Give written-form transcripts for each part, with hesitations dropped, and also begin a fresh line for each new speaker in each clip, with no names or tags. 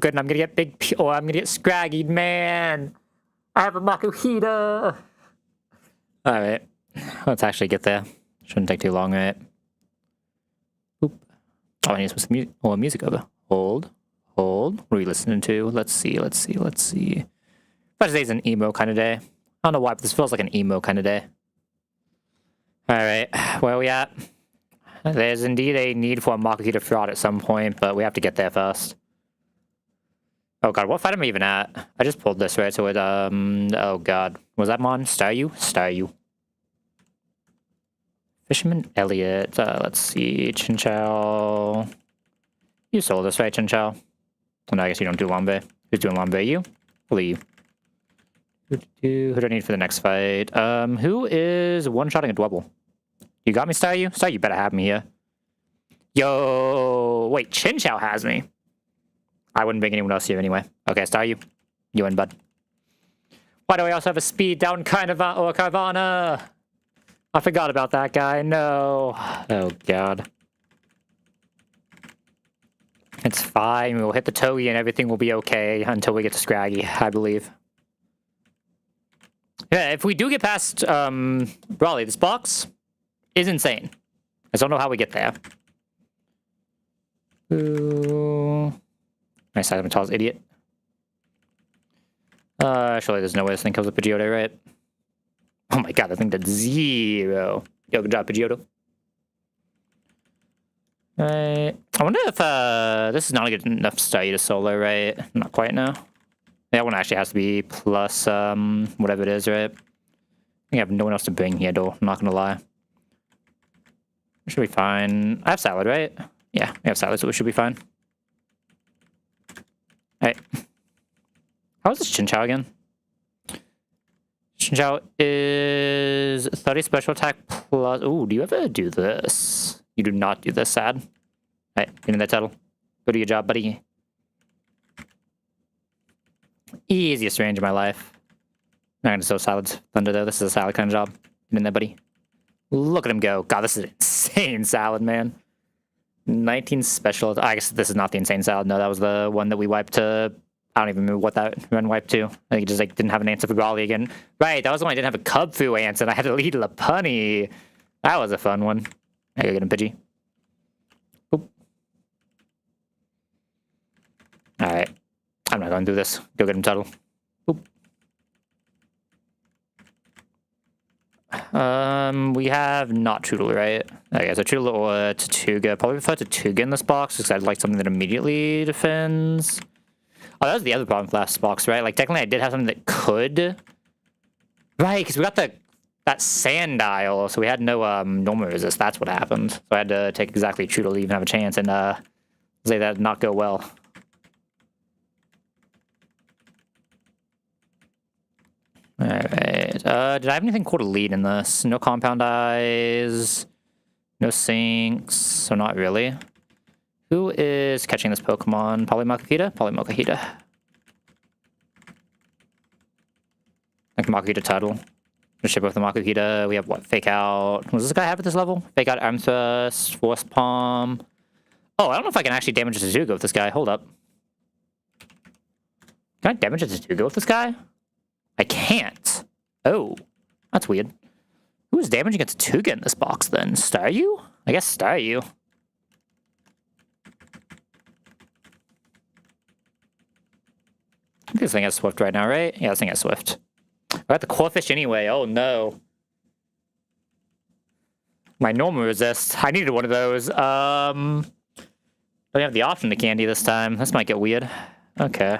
good, and I'm gonna get I'm gonna get scraggy, man. I have a Makuhita. All right, let's actually get there. Shouldn't take too long, right? Oop. Oh, I need some music over. Hold. What are we listening to? Let's see. But today's an emo kind of day. I don't know why, but this feels like an emo kind of day. All right, where are we at? There's indeed a need for a Makuhita fraud at some point, but we have to get there first. Oh god, what fight am I even at? I just pulled this, right? So it, oh god. Was that Mon? Staryu. Fisherman Elliot. Let's see. Chinchou. You sold this, right, Chinchou? Well, no, I guess you don't do Lambe. Who's doing Lambe? You? Leave. Who do I need for the next fight? Who is one-shotting a Dwebble? You got me, Staryu? Staryu better have me here. Yo, wait, Chinchou has me. I wouldn't bring anyone else here anyway. Okay, Staryu. You in, bud. Why do I also have a speed down Carvana? I forgot about that guy. No. Oh, God. It's fine. We'll hit the Togi and everything will be okay until we get to Scraggy, I believe. Yeah, if we do get past Brawly, this box is insane. I just don't know how we get there. Ooh. Nice Sagamato's idiot. Surely there's no way this thing comes with Pidgeotto, right? Oh my god, that thing did 0. Yo, good job, Pidgeotto. Right. I wonder if this is not good enough Staryu to solo, right? Not quite, no. That one actually has to be plus whatever it is, right? I think I have no one else to bring here, though. I'm not gonna lie. Should be fine. I have salad, right? Yeah, we have salad, so we should be fine. Alright. How is this Chinchou again? Chinchou is 30 special attack plus... Ooh, do you ever do this? You do not do this, sad. Alright, give me that title. Go do your job, buddy. Easiest range of my life. I'm not gonna sow Salad's Thunder, though. This is a Salad kind of job. Get in there, buddy. Look at him go. God, this is insane Salad, man. 19 special... I guess this is not the insane Salad. No, that was the one that we wiped to... I don't even remember what that run wiped to. I think he just like didn't have an answer for Brawly again. Right, that was the one I didn't have a Cubfu answer, and I had to lead Lopunny. That was a fun one. I gotta get him Pidgey. Boop. Alright. I'm not going to do this. Go get him Tuttle. Boop. We have not Choodle, right? Okay, so Choodle or Tatuga. Probably prefer Tatuga in this box, because I'd like something that immediately defends. Oh, that was the other problem with last box, right? Like, technically I did have something that could. Right, because we got that Sandile, so we had no normal resist. That's what happened. So I had to take exactly Choodle to even have a chance, and say that did not go well. Alright, did I have anything cool to lead in this? No Compound Eyes, no Sinks, so not really. Who is catching this Pokemon? Makuhita? Makuhita. Like Makuhita title. Ship with the Makuhita. We have what? Fake Out. What does this guy have at this level? Fake Out Amethyst, Force Palm. Oh, I don't know if I can actually damage a Tatuga with this guy. Hold up. Can I damage a Tatuga with this guy? I can't. Oh, that's weird. Who is damaging a Tatuga in this box then? Staryu? I guess Staryu. I think this thing has Swift right now, right? Yeah, this thing has Swift. I got the Corphish anyway. Oh no. My normal resist. I needed one of those. Don't have the option to candy this time. This might get weird. Okay.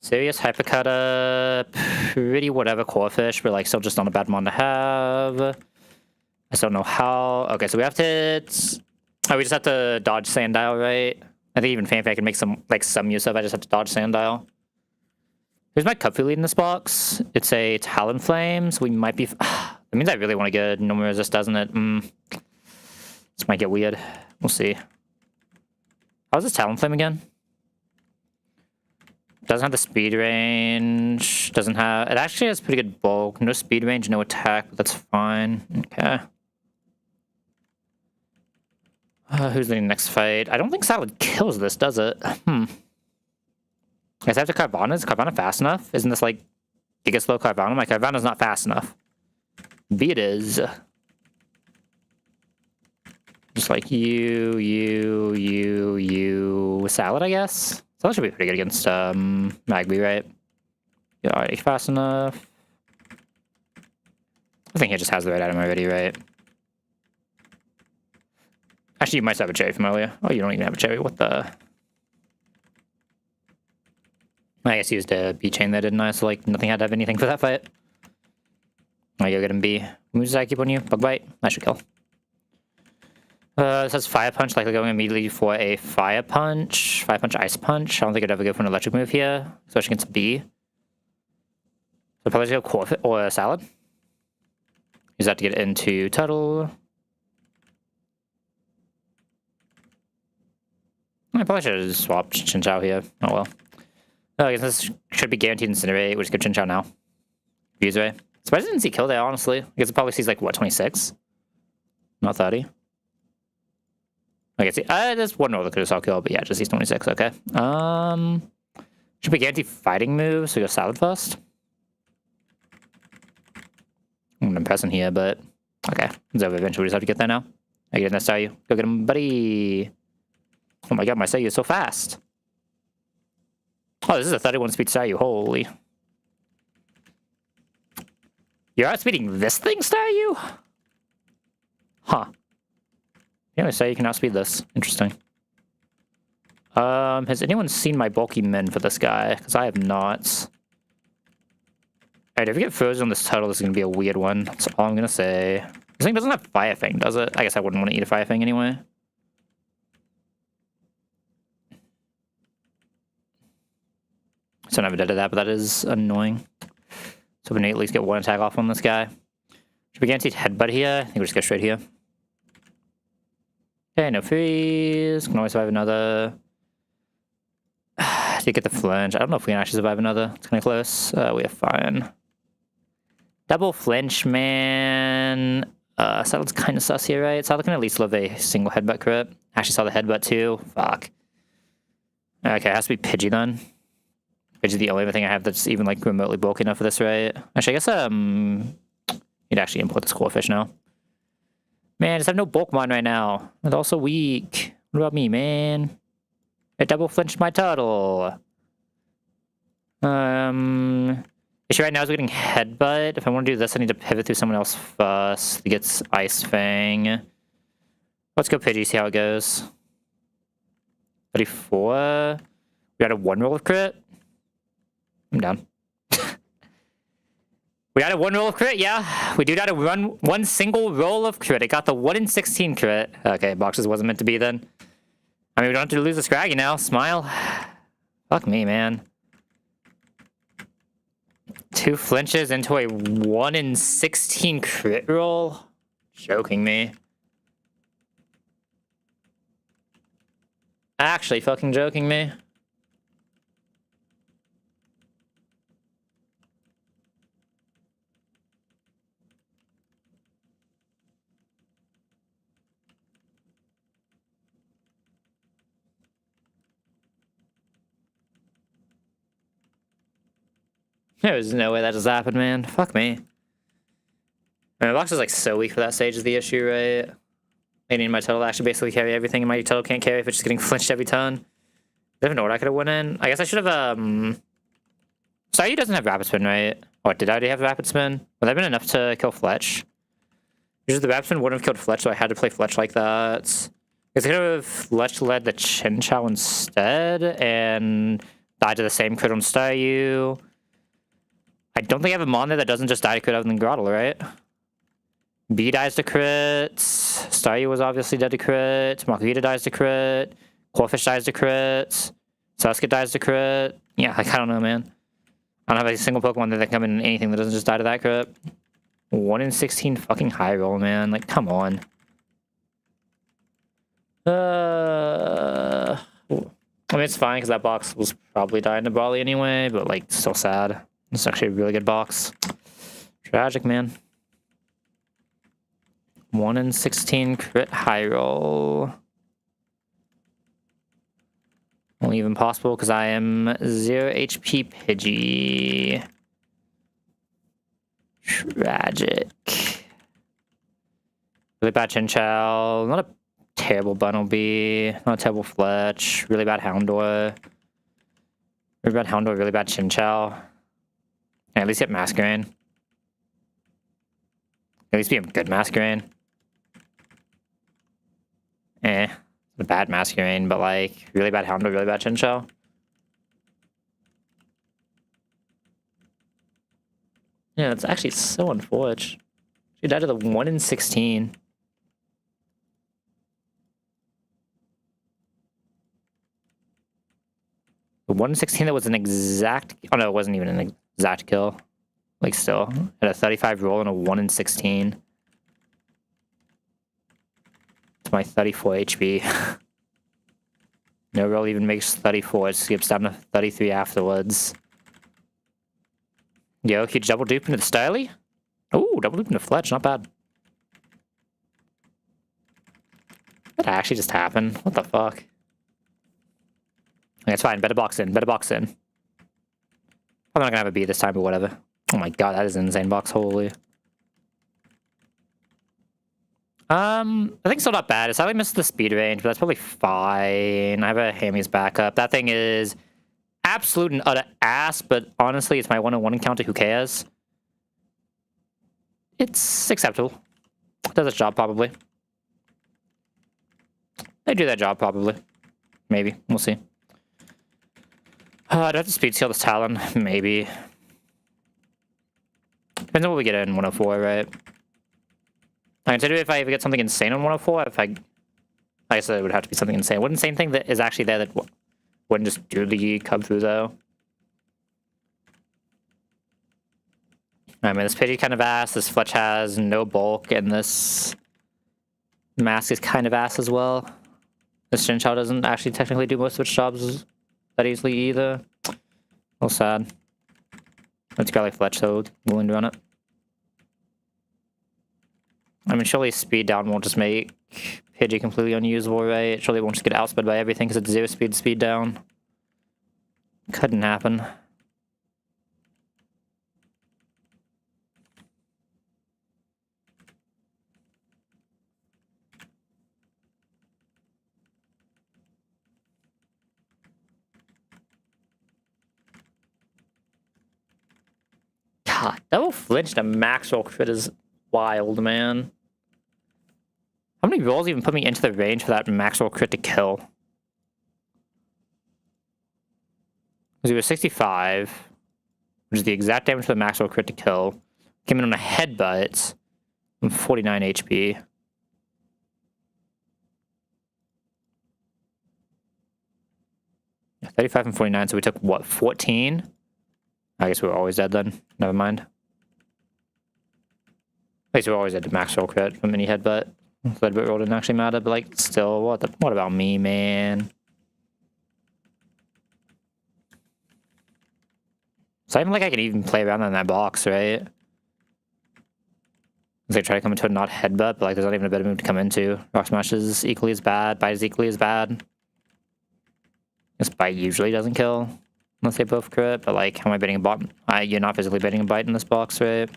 Serious Hypercutter. Pretty whatever Corphish, but like still just not a bad mon to have. I just don't know how. Okay, so we have to... Oh, we just have to dodge Sandile, right? I think even Fanfan can make some use of. I just have to dodge Sandile. Here's my Cubfu lead in this box. It's a Talonflame, so we might be... That means I really want to get normal resist, doesn't it? This might get weird. We'll see. How's this Talonflame again? Doesn't have the speed range. Doesn't have... It actually has pretty good bulk. No speed range, no attack, but that's fine. Okay. Who's the next fight? I don't think Salad kills this, does it? Guess I have to Carvana. Is Carvana fast enough? Isn't this like Giga Slow Carvana? My Carvana's not fast enough. B it is. Just like you, Salad, I guess? Salad should be pretty good against Magby, right? Yeah, already fast enough. I think he just has the right item already, right? Actually, you might have a cherry from earlier. Oh, you don't even have a cherry. What the? I guess he used a B chain there, didn't I? So, like, nothing had to have anything for that fight. I go get him B. Moves does I keep on you? Bug bite? I should kill. This has Fire Punch, likely going immediately for a Fire Punch. Fire Punch, Ice Punch. I don't think I'd ever go for an electric move here, especially against B. So probably just go Corfit or Salad. Use that to get into Tuttle. I probably should have swapped Chinchou here. Oh well. I guess this should be guaranteed Incinerate. We'll just go Chinchou now. Fuse Ray. Surprised I didn't see kill there, honestly. I guess it probably sees like, what, 26? Not 30. I guess there's one roll that could have saw kill, but yeah, just sees 26, okay. Should be guaranteed fighting move, so we go Salad first. I'm impressing here, but okay. It's over eventually. We just have to get there now. I get in that Staryu. Go get him, buddy. Oh my god, my Staryu is so fast. Oh, this is a 31 speed Staryu. Holy. You're outspeeding this thing, Staryu? Huh. Yeah, Staryu you can outspeed this. Interesting. Has anyone seen my bulky men for this guy? Because I have not. Alright, if we get frozen on this Tuttle, this is going to be a weird one. That's all I'm going to say. This thing doesn't have Fire Fang, does it? I guess I wouldn't want to eat a Fire Fang anyway. So I never did that, but that is annoying. So we need to at least get one attack off on this guy. Should we guaranteed headbutt here? I think we'll just go straight here. Okay, no freeze. Can always survive another. Did get the flinch. I don't know if we can actually survive another. It's kind of close. We are fine. Double flinch, man. Saddle's kind of sus here, right? Saddle can at least live a single headbutt crit. Actually saw the headbutt too. Fuck. Okay, it has to be Pidgey then. Pidgey's the only other thing I have that's even like remotely bulky enough for this, right? Actually, I guess you'd actually import this Corefish now. Man, I just have no Bulkmon right now. It's also weak. What about me, man? It double flinched my Turtle. Issue right now is getting Headbutt. If I want to do this, I need to pivot through someone else first. He gets Ice Fang. Let's go Pidgey, see how it goes. 34. We got a 1 roll of crit. I'm down. We got a 1 roll of crit, yeah. We do got a one single roll of crit. It got the 1 in 16 crit. Okay, boxes wasn't meant to be then. I mean, we don't have to lose a Scraggy now. Smile. Fuck me, man. 2 flinches into a 1 in 16 crit roll? Joking me. Actually fucking joking me. There's no way that just happened, man. Fuck me. I mean, my box is like so weak for that stage is the issue, right? I need my Turtle to actually basically carry everything, and my Turtle can't carry if it's just getting flinched every turn. I don't even know what I could have went in. I guess I should have, Staryu doesn't have Rapid Spin, right? Or did I already have Rapid Spin? Would that have been enough to kill Fletch? Because the Rapid Spin wouldn't have killed Fletch, so I had to play Fletch like that. Because I could have Fletch led the Chinchou instead, and died to the same crit on Staryu. I don't think I have a Mon there that doesn't just die to crit other than Grottle, right? B dies to crit. Staryu was obviously dead to crit. Makuhita dies to crit. Corefish dies to crit. Sasuke dies to crit. Yeah, like, I don't know, man. I don't have a single Pokemon that can come in anything that doesn't just die to that crit. 1 in 16 fucking high roll, man. Like, come on. I mean, it's fine because that box was probably dying to Brawly anyway, but, like, still sad. It's actually a really good box. Tragic, man. 1 in 16 crit high roll. Only even possible because I am 0 HP Pidgey. Tragic. Really bad Chinchou. Not a terrible Bunnelby. Not a terrible Fletch. Really bad Houndour. Really bad Houndour. Really bad Chinchou. At least get Masquerain. At least be a good Masquerain. A bad Masquerain, but like really bad Houndour, really bad Chinchou. Yeah, that's actually so unfortunate. She died to the 1 in 16. The 1 in 16 that was an exact... Oh no, it wasn't even an exact kill. Like still. At a 35 roll and a 1 in 16. It's my 34 HP. No roll even makes 34. It skips down to 33 afterwards. Yo, huge double dupe into the Styly. Oh, double dupe into Fletch, not bad. That actually just happened. What the fuck? Okay, it's fine. Better box in. Better box in. I'm not gonna have a B this time, but whatever. Oh my god, that is an insane box. Holy. I think still not bad. It's slightly missed the speed range, but that's probably fine. I have a Hammy's backup. That thing is absolute and utter ass, but honestly, it's my 1-on-1 encounter. Who cares? It's acceptable. Does its job, probably. They do their job, probably. Maybe. We'll see. Do I have to speed seal this Talon? Maybe. Depends on what we get in 104, right? I consider if I ever get something insane on 104, if I guess it would have to be something insane. What insane thing that is actually there that wouldn't just do the come through, though? I mean, this Pidgey kind of ass, this Fletch has no bulk, and this Mask is kind of ass as well. This Chinchou doesn't actually technically do most of its jobs that easily either. A little sad. It's got like Fletch, so willing to run it. I mean, surely speed down won't just make Pidgey completely unusable, right? Surely it won't just get outsped by everything because it's 0 speed down. Couldn't happen. God, double flinch to max roll crit is wild, man. How many rolls even put me into the range for that max roll crit to kill? Because he was 65, which is the exact damage for the max roll crit to kill. Came in on a headbutt from 49 HP. Yeah, 35 and 49, so we took, what, 14? I guess we were always dead then. Never mind. At least we were always dead to max roll crit from mini headbutt. Headbutt roll didn't actually matter, but like, still, what about me, man? It's not even like I can even play around in that box, right? They try to come into a not headbutt, but like there's not even a better move to come into. Rock Smash is equally as bad, Bite is equally as bad. This Bite usually doesn't kill. Unless they both crit, but like, how am I betting a bot? You're not physically betting a Bite in this box, right?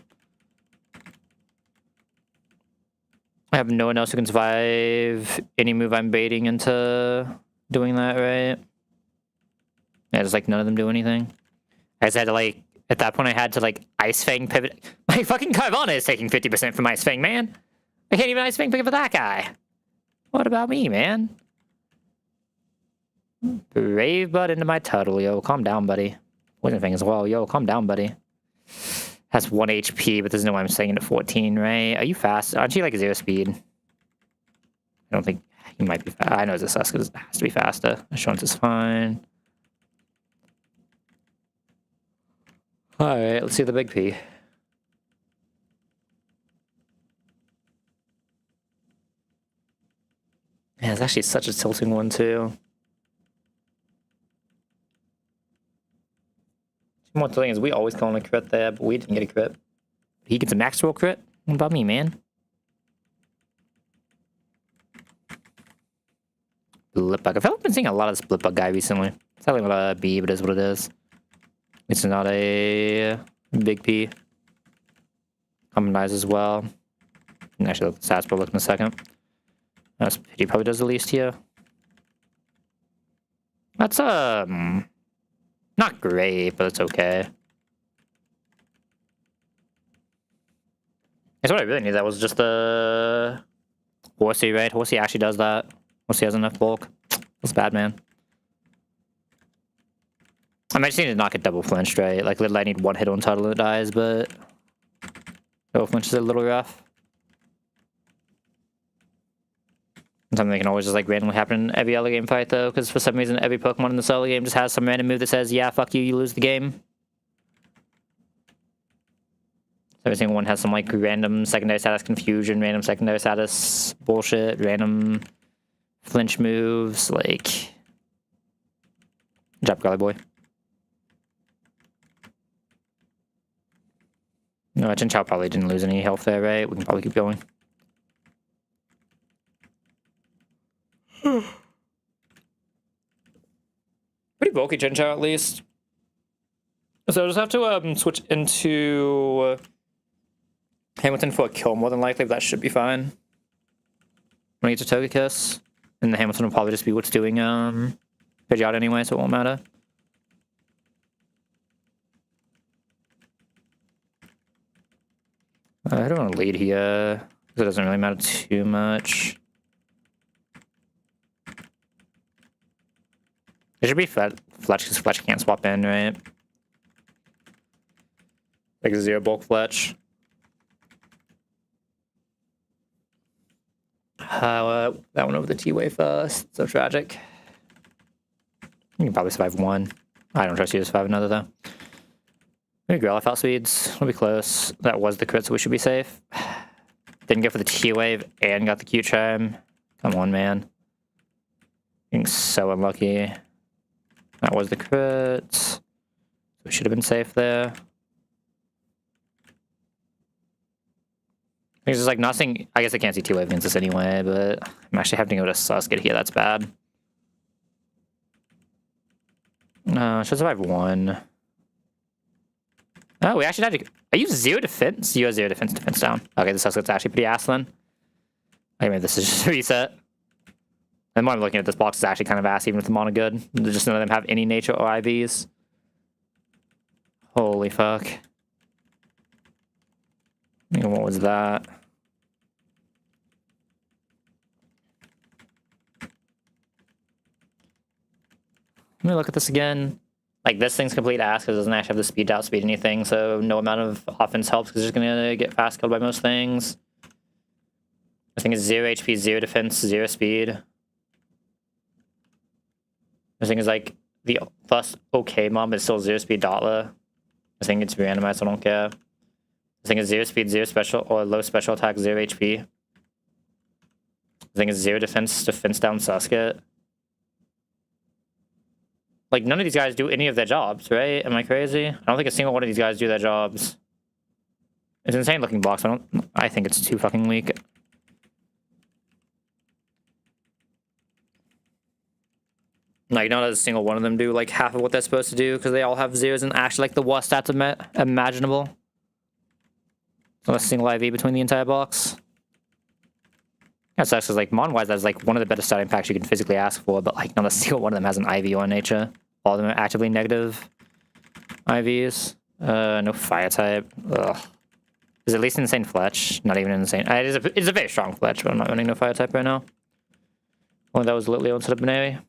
I have no one else who can survive any move I'm baiting into doing that, right? Yeah, just like none of them do anything. I just had to like, at that point I had to like Ice Fang pivot. My fucking Carvana is taking 50% from Ice Fang, man. I can't even Ice Fang pick up for that guy. What about me, man? Brave butt into my turtle, yo. Calm down, buddy. Poison Fang as well, yo. Calm down, buddy. Has 1 HP, but there's no way I'm staying at 14, right? Are you fast? Aren't you like 0 speed? I don't think you might be fast. I know it's a sus because it has to be faster. Assurance is fine. Alright, let's see the big P. Yeah, it's actually such a tilting one, too. One thing is, we always call him a crit there, but we didn't get a crit. He gets a max roll crit? What about me, man? split bug. I feel like I've been seeing a lot of split bug guy recently. It's not a B, but it is what it is. It's not a big P. Common dies as well. And actually, let the stats per look in a second. That's he probably does the least here. That's not great, but it's okay. That's what I really need. That was just the Horsey, right? Horsey actually does that. Horsey has enough bulk. That's bad, man. I might just need to not get double flinched, right? Like, literally, I need one hit on title and it dies, but double flinch is a little rough. Something that can always just like randomly happen in every early game fight though, because for some reason every Pokemon in the early game just has some random move that says, yeah, fuck you, you lose the game. Every single one has some like random secondary status confusion, random secondary status bullshit, random flinch moves, like... Good job, Golly Boy. No, Chinchou probably didn't lose any health there, right? We can probably keep going. Pretty bulky Chinchou at least. So I'll just have to switch into Hamilton for a kill more than likely, but that should be fine. When I get to Togekiss, and the Hamilton will probably just be what's doing Pidgeot anyway, so it won't matter. I don't want to lead here, because it doesn't really matter too much. It should be Fletch, because Fletch can't swap in, right? Like a zero bulk Fletch. That one over the T-Wave first. So tragic. You can probably survive one. I don't trust you to survive another, though. Maybe Growlithe outspeeds. It'll be close. That was the crit, so we should be safe. Didn't go for the T-Wave and got the Q-Charm. Come on, man. Being so unlucky. That was the crit. We should have been safe there. It's just like nothing. I guess I can't see T-Wave against this anyway, but I'm actually having to go to Susket here. That's bad. No, should survive one. Oh, we actually had to. Are you zero defense? You have zero defense down. Okay, the Susket's actually pretty ass-lin. I mean, this is just a reset. And the more I'm looking at this box, is actually kind of ass, even with the mono good. Just none of them have any nature or IVs. Holy fuck. And what was that? Let me look at this again. Like, this thing's complete ass because it doesn't actually have the speed to outspeed anything, so no amount of offense helps because it's just gonna get fast killed by most things. I think it's 0 HP, 0 defense, 0 speed. I think it's like the plus okay mob is still 0 speed Dotla. I think it's randomized, so I don't care. I think it's 0 speed, 0 special, or low special attack, 0 HP. I think it's 0 defense down Susket. Like, none of these guys do any of their jobs, right? Am I crazy? I don't think a single one of these guys do their jobs. It's insane looking box. I think it's too fucking weak. Like, not a single one of them do like half of what they're supposed to do because they all have zeros and actually like the worst stats imaginable. Not a single IV between the entire box. That sucks because like Mon-wise, that's like one of the better starting packs you can physically ask for, but like not a single one of them has an IV or nature. All of them are actively negative IVs. No fire type. Ugh. Is at least insane Fletch. Not even insane. It's a very strong Fletch, but I'm not running no fire type right now. Only that was Litleo instead of Baneri.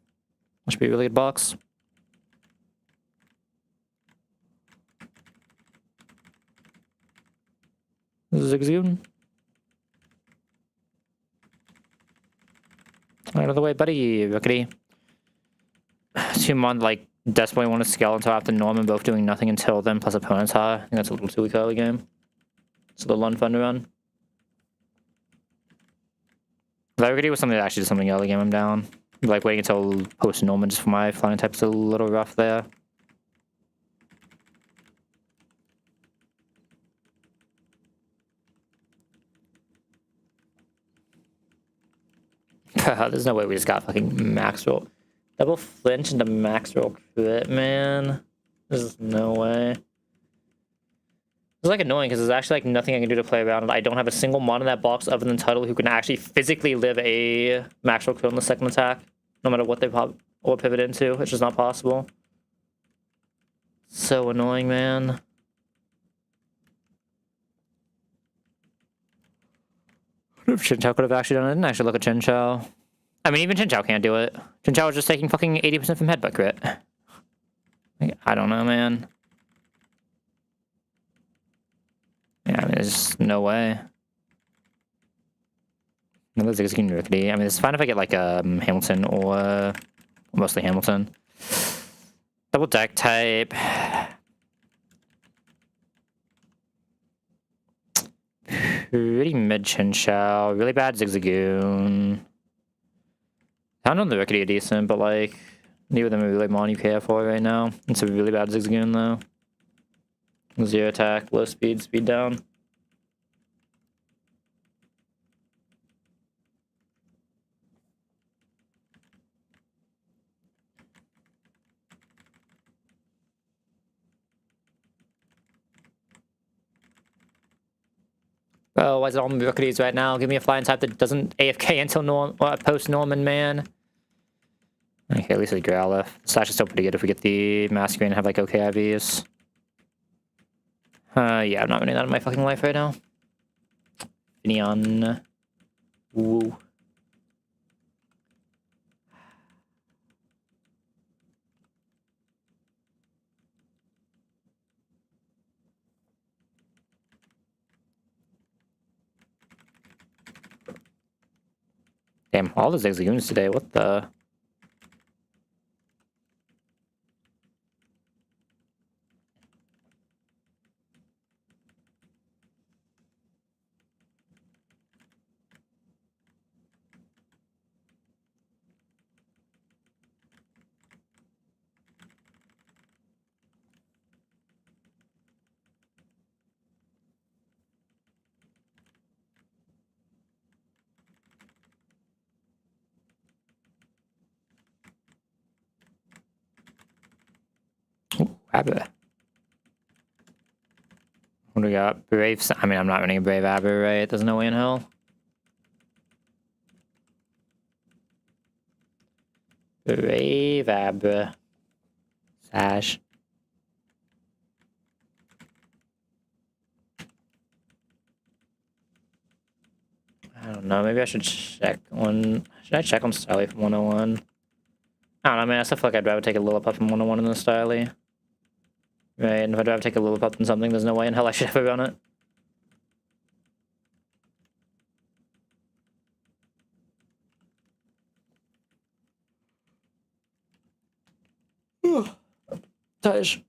That should be a really good box. Zigzagoon. Out of the way, buddy. Rickety. Two Mon like desperately want to scale until after Norman, both doing nothing until then, plus opponent's high. I think that's a little too weak early game. It's a little unfun to run. If Rickety was something that actually did something early game, I'm down. Like waiting until post Norman just for my flying type's a little rough there. There's no way we just got fucking max roll. Double flinch into max roll crit, man. There's no way. It's like annoying because there's actually like nothing I can do to play around it. I don't have a single mod in that box other than Title who can actually physically live a max roll crit on the second attack, no matter what they pop or pivot into. It's just not possible. So annoying, man. If Chinchou could have actually done it, I didn't actually look at Chinchou. I mean, even Chinchou can't do it. Chinchou was just taking fucking 80% from headbutt crit. Like, I don't know, man. Yeah, I mean, there's no way. Another Zigzagoon Rickety. I mean, it's fine if I get like Hamilton or mostly Hamilton. Double deck type. Pretty mid Chinchou. Really bad Zigzagoon. I don't know the Rickety are decent, but like neither of them are really mon you care for right now. It's a really bad Zigzagoon though. 0 attack, low speed, speed down. Oh, why is it all Ricketies right now? Give me a flying type that doesn't AFK until post-Norman, man. Okay, at least it's Growlithe. Slash is still pretty good if we get the Masquerain and have like okay IVs. Yeah, I'm not running that in my fucking life right now. Finion. Woo. Damn, all the Zigzagoons today, what the... Abba. What do we got? Brave... I mean, I'm not running a Brave Abba, right? There's no way in hell. Brave Abba. Sash. I don't know, maybe I should check on... Should I check on Starly from 101? I don't know, man, I still feel like I'd rather take a Lillipup from 101 than Starly. Right, and if I'd rather take a Lillipup than something, there's no way in hell I should ever run it. Touch.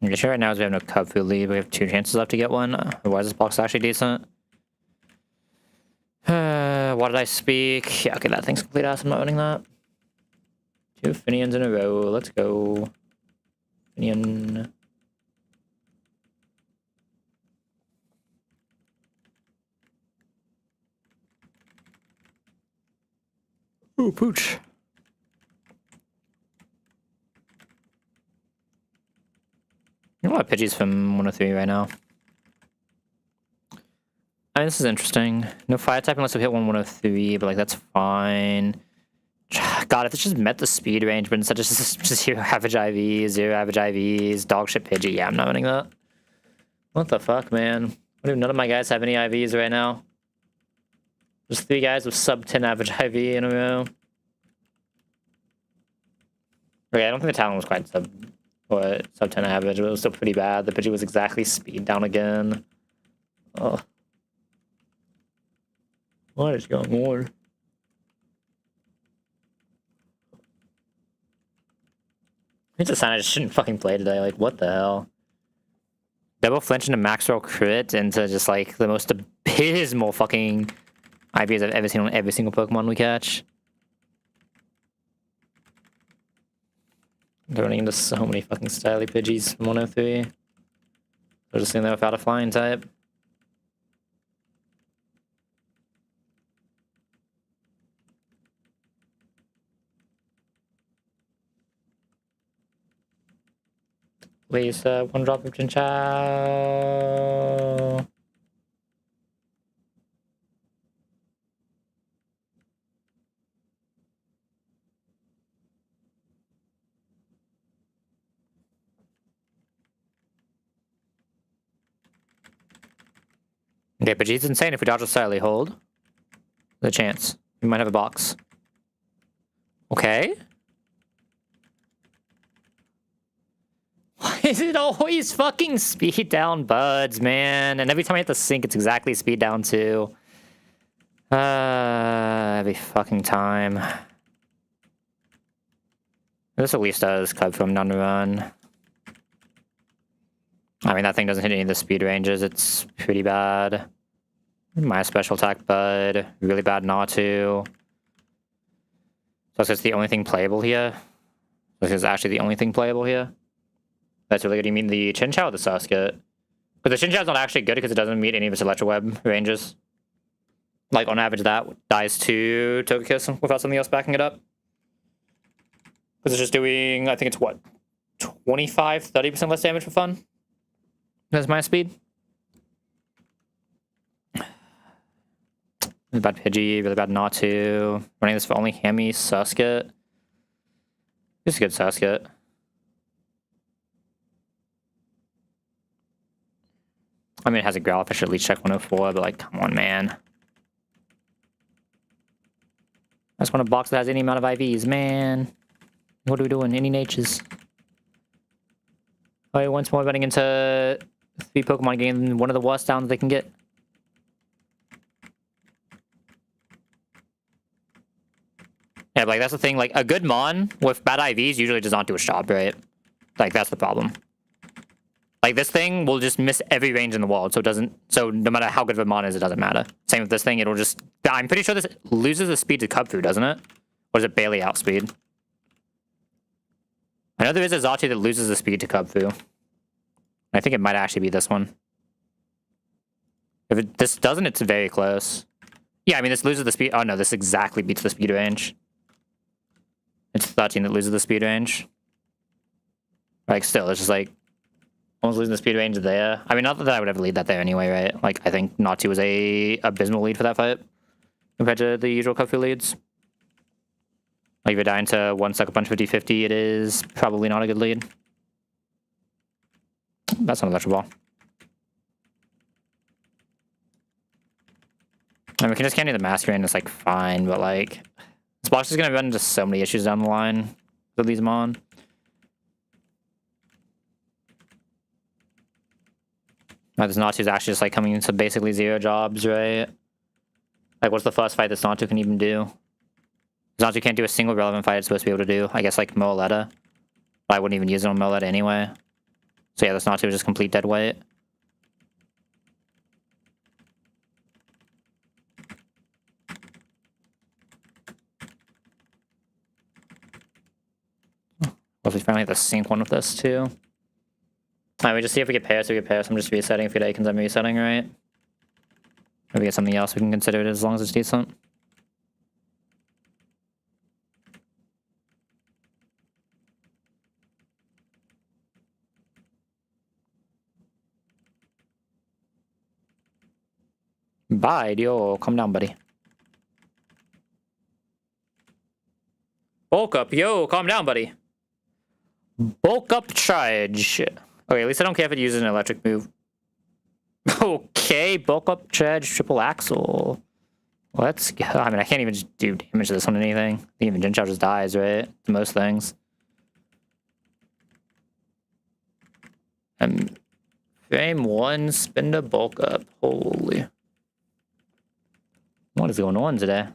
I'm sure right now is we have no Cubfu lead. We have 2 chances left to get one. Otherwise, this box is actually decent. What did I speak? Yeah, okay, that thing's complete ass. I'm not owning that. 2 Finions in a row. Let's go. Finion. Ooh, pooch. You know what? Pidgey's from 103 right now. I mean, this is interesting. No fire type unless we hit 103, but like that's fine. God, if it's just met the speed range, but instead of just 0 average IVs, 0 average IVs, dog shit Pidgey, yeah, I'm not running that. What the fuck, man? None of my guys have any IVs right now. There's 3 guys with sub 10 average IV in a row. Okay, I don't think the talent was quite sub 10 average, but it was still pretty bad. The Pidgey was exactly speed down again. Oh. What is going on? It's a sign I just shouldn't fucking play today. Like, what the hell? Double flinch into max roll crit into just like the most abysmal fucking IVs I've ever seen on every single Pokemon we catch. They're running into so many fucking styly Pidgeys from 103. They're just sitting there without a flying type. Please, one drop of Chinchou. Okay, but he's insane if we dodge a Styly hold. There's a chance. We might have a box. Okay. Why is it always fucking speed down buds, man? And every time I hit the sink, it's exactly speed down too. Every fucking time. This at least does cut from none run. I mean, that thing doesn't hit any of the speed ranges. It's pretty bad. My special attack bud. Really bad Natu. So that's the only thing playable here. This is actually the only thing playable here. That's really good. You mean the Chinchou or the Sasuke? But the Chinchou's not actually good because it doesn't meet any of its Electro Web ranges. Like, on average, that dies to Togekiss without something else backing it up. Because it's just doing, I think it's what? 25, 30% less damage for fun? That's my speed. Really bad Pidgey, really bad Natu. Running this for only Hammy, Sasuke. This is a good Sasuke. I mean, it has a Growlithe, I should at least check 104, but like, come on, man. I just want a box that has any amount of IVs, man. What are we doing? Any natures? Alright, once more running into 3 Pokemon getting one of the worst downs they can get. Yeah, but like, that's the thing, like, a good Mon with bad IVs usually does not do its job, right? Like, that's the problem. Like, this thing will just miss every range in the world, so it doesn't... So, no matter how good of a Mon is, it doesn't matter. Same with this thing, it'll just... I'm pretty sure this loses the speed to Kubfu, doesn't it? Or is it barely outspeed? I know there is a Xatu that loses the speed to Kubfu. I think it might actually be this one. If this doesn't, it's very close. Yeah, I mean, this loses the speed... Oh, no, this exactly beats the speed range. It's 13 that loses the speed range. Like, still, it's just like... Almost losing the speed range there. I mean, not that I would ever lead that there anyway, right? Like, I think Natu was a abysmal lead for that fight. Compared to the usual Kubfu leads. Like, if you're dying to 1 Sucker Punch 50-50, it is probably not a good lead. That's not Electro Ball. I mean, we can just candy the Mastery and it's, like, fine, but, like... This box is gonna run into so many issues down the line with these Mon. This Natu's actually just like coming into basically 0 jobs, right? Like, what's the first fight this Natu can even do? Natu can't do a single relevant fight it's supposed to be able to do. I guess like Moaletta. But I wouldn't even use it on Moaletta anyway. So yeah, this Natu is just complete dead weight. Well, we finally have to sync one with this too. Alright, we just see if we get pairs, I'm just resetting. If we get Akins, I'm resetting, right? If we get something else, we can consider it as long as it's decent. Bye, yo, calm down, buddy. Bulk up, yo, calm down, buddy. Bulk up charge. Okay, at least I don't care if it uses an electric move. Okay, bulk up charge, triple axle. Let's go. I mean, I can't even just do damage to this on anything. I think even Chinchou just dies, right? To most things. Frame 1, spin to bulk up. Holy. What is going on today?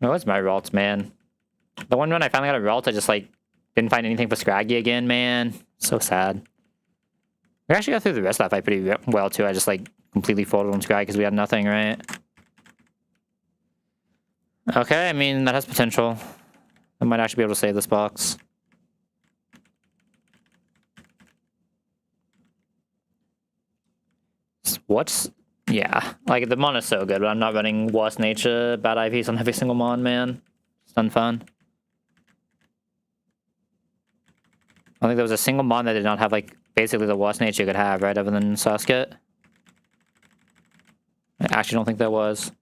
Oh, what's my Ralts, man? The one run I finally got a Relt, I just like didn't find anything for Scraggy again, man. So sad. We actually got through the rest of that fight pretty well too. I just like completely folded on Scraggy because we had nothing, right? Okay, I mean that has potential. I might actually be able to save this box. What's... Yeah, like the mon is so good, but I'm not running Worst Nature, Bad IVs on every single mon, man. It's unfun. I think there was a single mon that did not have like basically the Worst Nature you could have, right, other than Sasket. I actually don't think there was.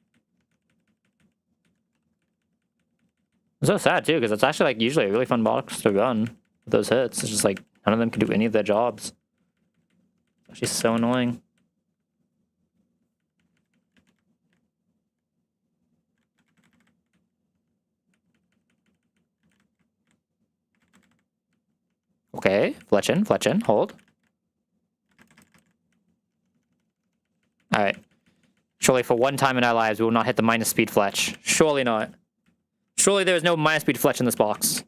It's so sad too, because it's actually like usually a really fun box to run with those hits. It's just like none of them can do any of their jobs. It's actually so annoying. Okay, fletch in, hold. Alright. Surely for one time in our lives we will not hit the minus speed fletch. Surely not. Surely there is no minus speed fletch in this box.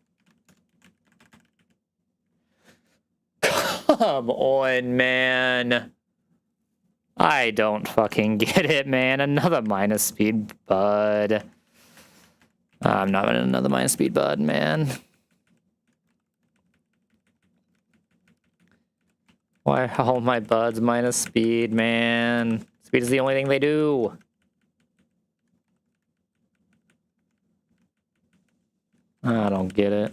Come on, man. I don't fucking get it, man. Another minus speed bud. I'm not running another minus speed bud, man. Why are all my buds minus speed, man? Speed is the only thing they do. I don't get it.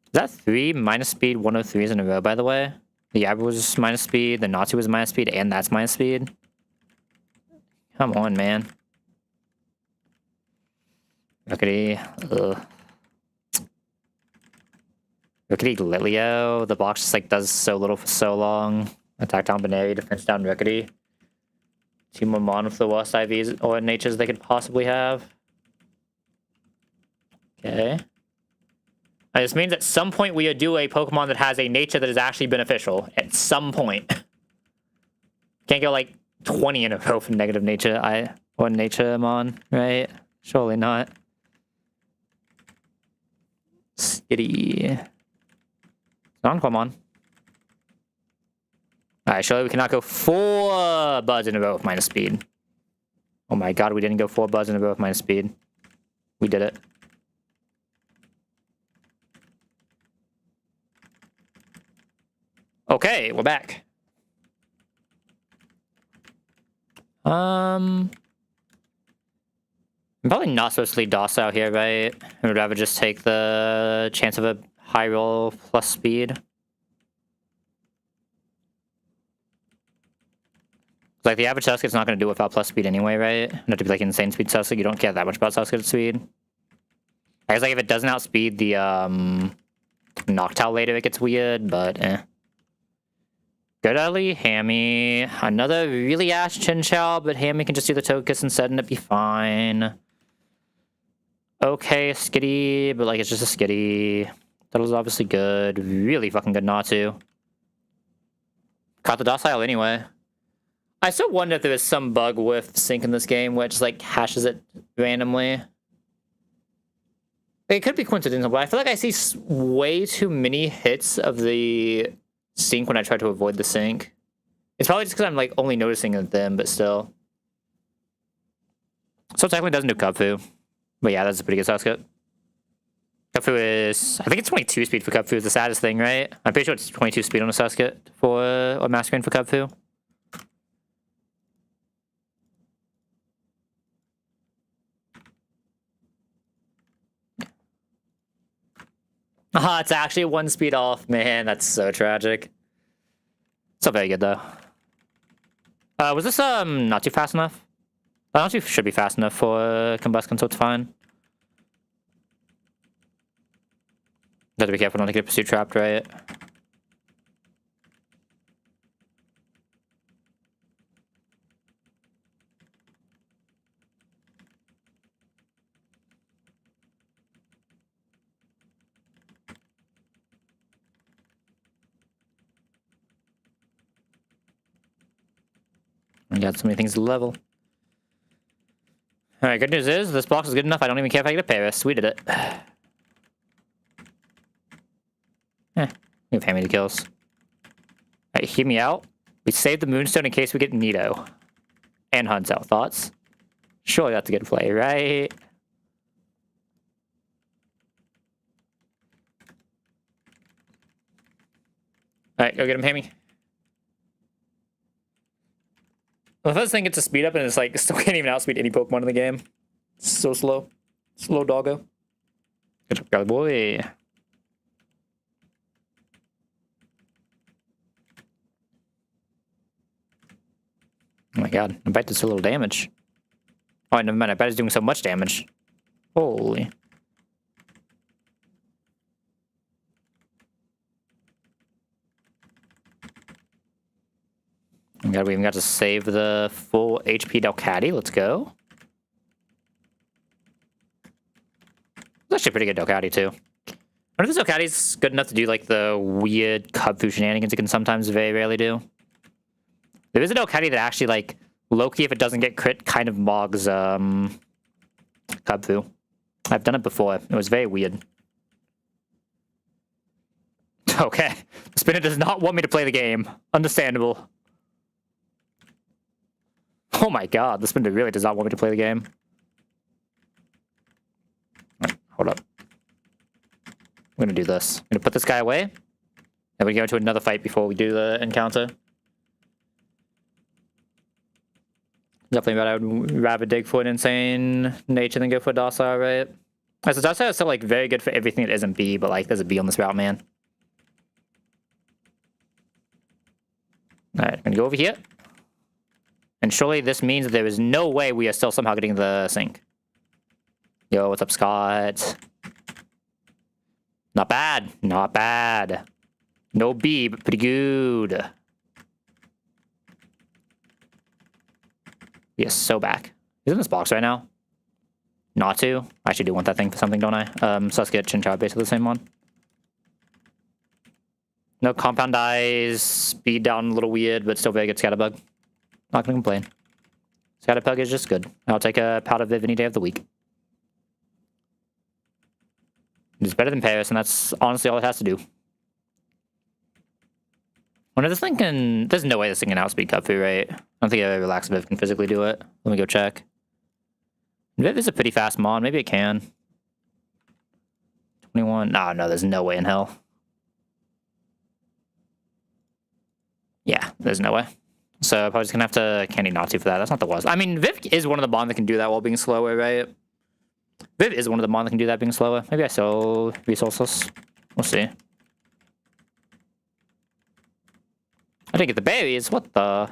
Is that 3 minus speed 103s in a row, by the way? The Yabba was minus speed, the Nazi was minus speed, and that's minus speed? Come on, man. Rickety. Ugh. Rickety Lilio. The box just like does so little for so long. Attack down Binary, defense down Rickety. 2 more mon with the worst IVs or natures they could possibly have. Okay. This means at some point we do a Pokemon that has a nature that is actually beneficial. At some point. Can't go like 20 in a row for negative nature or nature mon, right? Surely not. Skitty. Non-Quamon. Alright, surely we cannot go 4 buds in a row with minus speed. Oh my god, we didn't go 4 buds in a row with minus speed. We did it. Okay, we're back. I'm probably not supposed to lead docile here, right? I would rather just take the chance of a high roll plus speed. Like, the average Susket's not going to do it without plus speed anyway, right? Not to be like insane speed Susket, you don't care that much about Susket's speed. I guess like if it doesn't outspeed the Noctowl later, it gets weird, but eh. Good early Hammy. Another really ass Chinchou, but Hammy can just do the Togekiss instead and it'd be fine. Okay, Skitty, but like it's just a Skitty. That was obviously good. Really fucking good not to. Caught the docile anyway. I still wonder if there is some bug with sync in this game where it just like hashes it randomly. It could be coincidental, but I feel like I see way too many hits of the sync when I try to avoid the sync. It's probably just because I'm like only noticing them, but still. So technically doesn't do Kubfu. But yeah, that's a pretty good Sasket. Kubfu is... I think it's 22 speed for Kubfu is the saddest thing, right? I'm pretty sure it's 22 speed on a Sasket for... or Masquerain for Kubfu. Ah, it's actually 1 speed off. Man, that's so tragic. Still very good, though. Was this, not too fast enough? Not too should be fast enough for Combustion, so it's fine. Got to be careful not to get Pursuit trapped, right? We got so many things to level. Alright, good news is, this box is good enough, I don't even care if I get a Paris. We did it. We have hammy to kills. Alright, hear me out. We saved the Moonstone in case we get Nito. And Hunt's out. Thoughts? Surely that's a good play, right? Alright, go get him, hammy. Well, the first thing gets a speed up and it's like, still can't even outspeed any Pokemon in the game. It's so slow. Slow doggo. Good job, boy. Oh my god, I bet it's a little damage. Oh, never mind, I bet it's doing so much damage. Holy. Oh my god, we even got to save the full HP Delcatty. Let's go. It's actually a pretty good Delcatty, too. I wonder if this Delcatty's good enough to do, like, the weird Cubfu shenanigans it can sometimes very rarely do. There is a Delcatty that actually, like, Loki, if it doesn't get crit, kind of mogs, Cubfu. I've done it before. It was very weird. Okay. The spinner does not want me to play the game. Understandable. Oh my god, the spinner really does not want me to play the game. Right, hold up. I'm gonna do this. I'm gonna put this guy away. And we go into another fight before we do the encounter. Definitely, but I would rather dig for an insane nature than go for a docile, right? So docile is still like very good for everything that isn't B, but like there's a B on this route, man. Alright, I'm gonna go over here. And surely this means that there is no way we are still somehow getting the sync. Yo, what's up, Scott? Not bad. Not bad. No B, but pretty good. He is so back. He's in this box right now. Not to. I actually do want that thing for something, don't I? So let's get Chinchou basically the same one. No compound eyes. Speed down a little weird, but still very good Scatterbug. Not gonna complain. Scatterbug is just good. I'll take a Powder Viv any day of the week. It's better than Paris, and that's honestly all it has to do. When this thing can... There's no way this thing can outspeed Cubfu, right? I don't think a Relax Viv can physically do it. Let me go check. Viv is a pretty fast mon. Maybe it can. 21. No, there's no way in hell. Yeah, there's no way. So I'm probably just gonna have to Candy Natsu for that. That's not the worst. I mean, Viv is one of the mon that can do that while being slower, right? Viv is one of the mon that can do that being slower. Maybe I sell Resourceless. We'll see. I didn't get the berries. What the?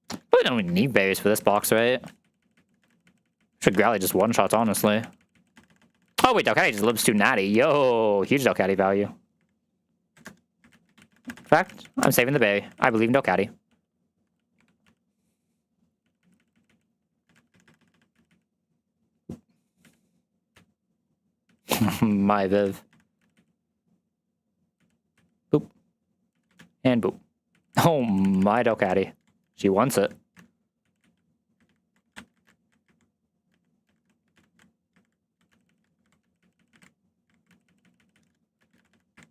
Probably don't even need berries for this box, right? Should Growly just one-shots, honestly. Oh wait, Delcatty just lives too natty. Yo, huge Delcatty value. In fact, I'm saving the berry. I believe in Delcatty. My Viv. Boop. And boop. Oh, my Delcatty. She wants it.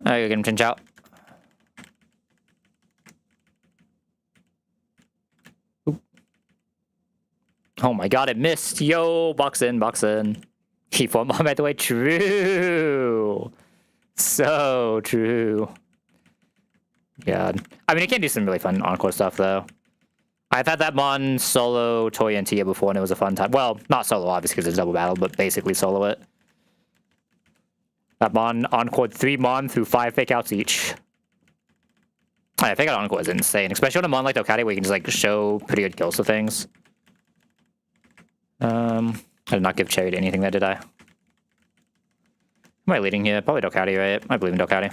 I gotta get him Chinchou. Boop. Oh my god, it missed. Yo, box in, box in. Keep one bomb, by the way. True. So true. God. I mean, it can do some really fun Encore stuff, though. I've had that mon solo Toy and Tia before, and it was a fun time. Well, not solo, obviously, because it's double battle, but basically solo it. That mon Encored 3 mon through 5 fake outs each. Oh, yeah, fake out Encore is insane, especially on a mon like Delcatty where you can just like show pretty good kills to things. I did not give Cherry to anything there, did I? Am I leading here? Probably Delcatty, right? I believe in Delcatty.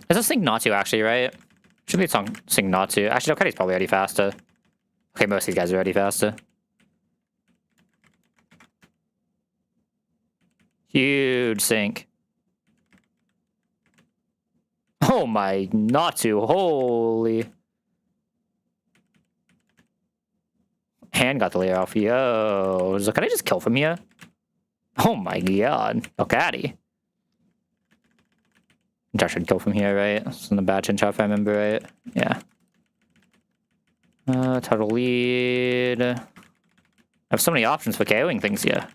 Is this Sing Natsu actually, right? Should be Sing Natsu. Actually, Delcatty's probably already faster. Okay, most of these guys are already faster. Huge sink. Oh my, not to. Holy. Hand got the layer off. Yo. So can I just kill from here? Oh my god. Okay. I should kill from here, right? It's in the bad chin chop if I remember right. Yeah. Total lead. I have so many options for KOing things here.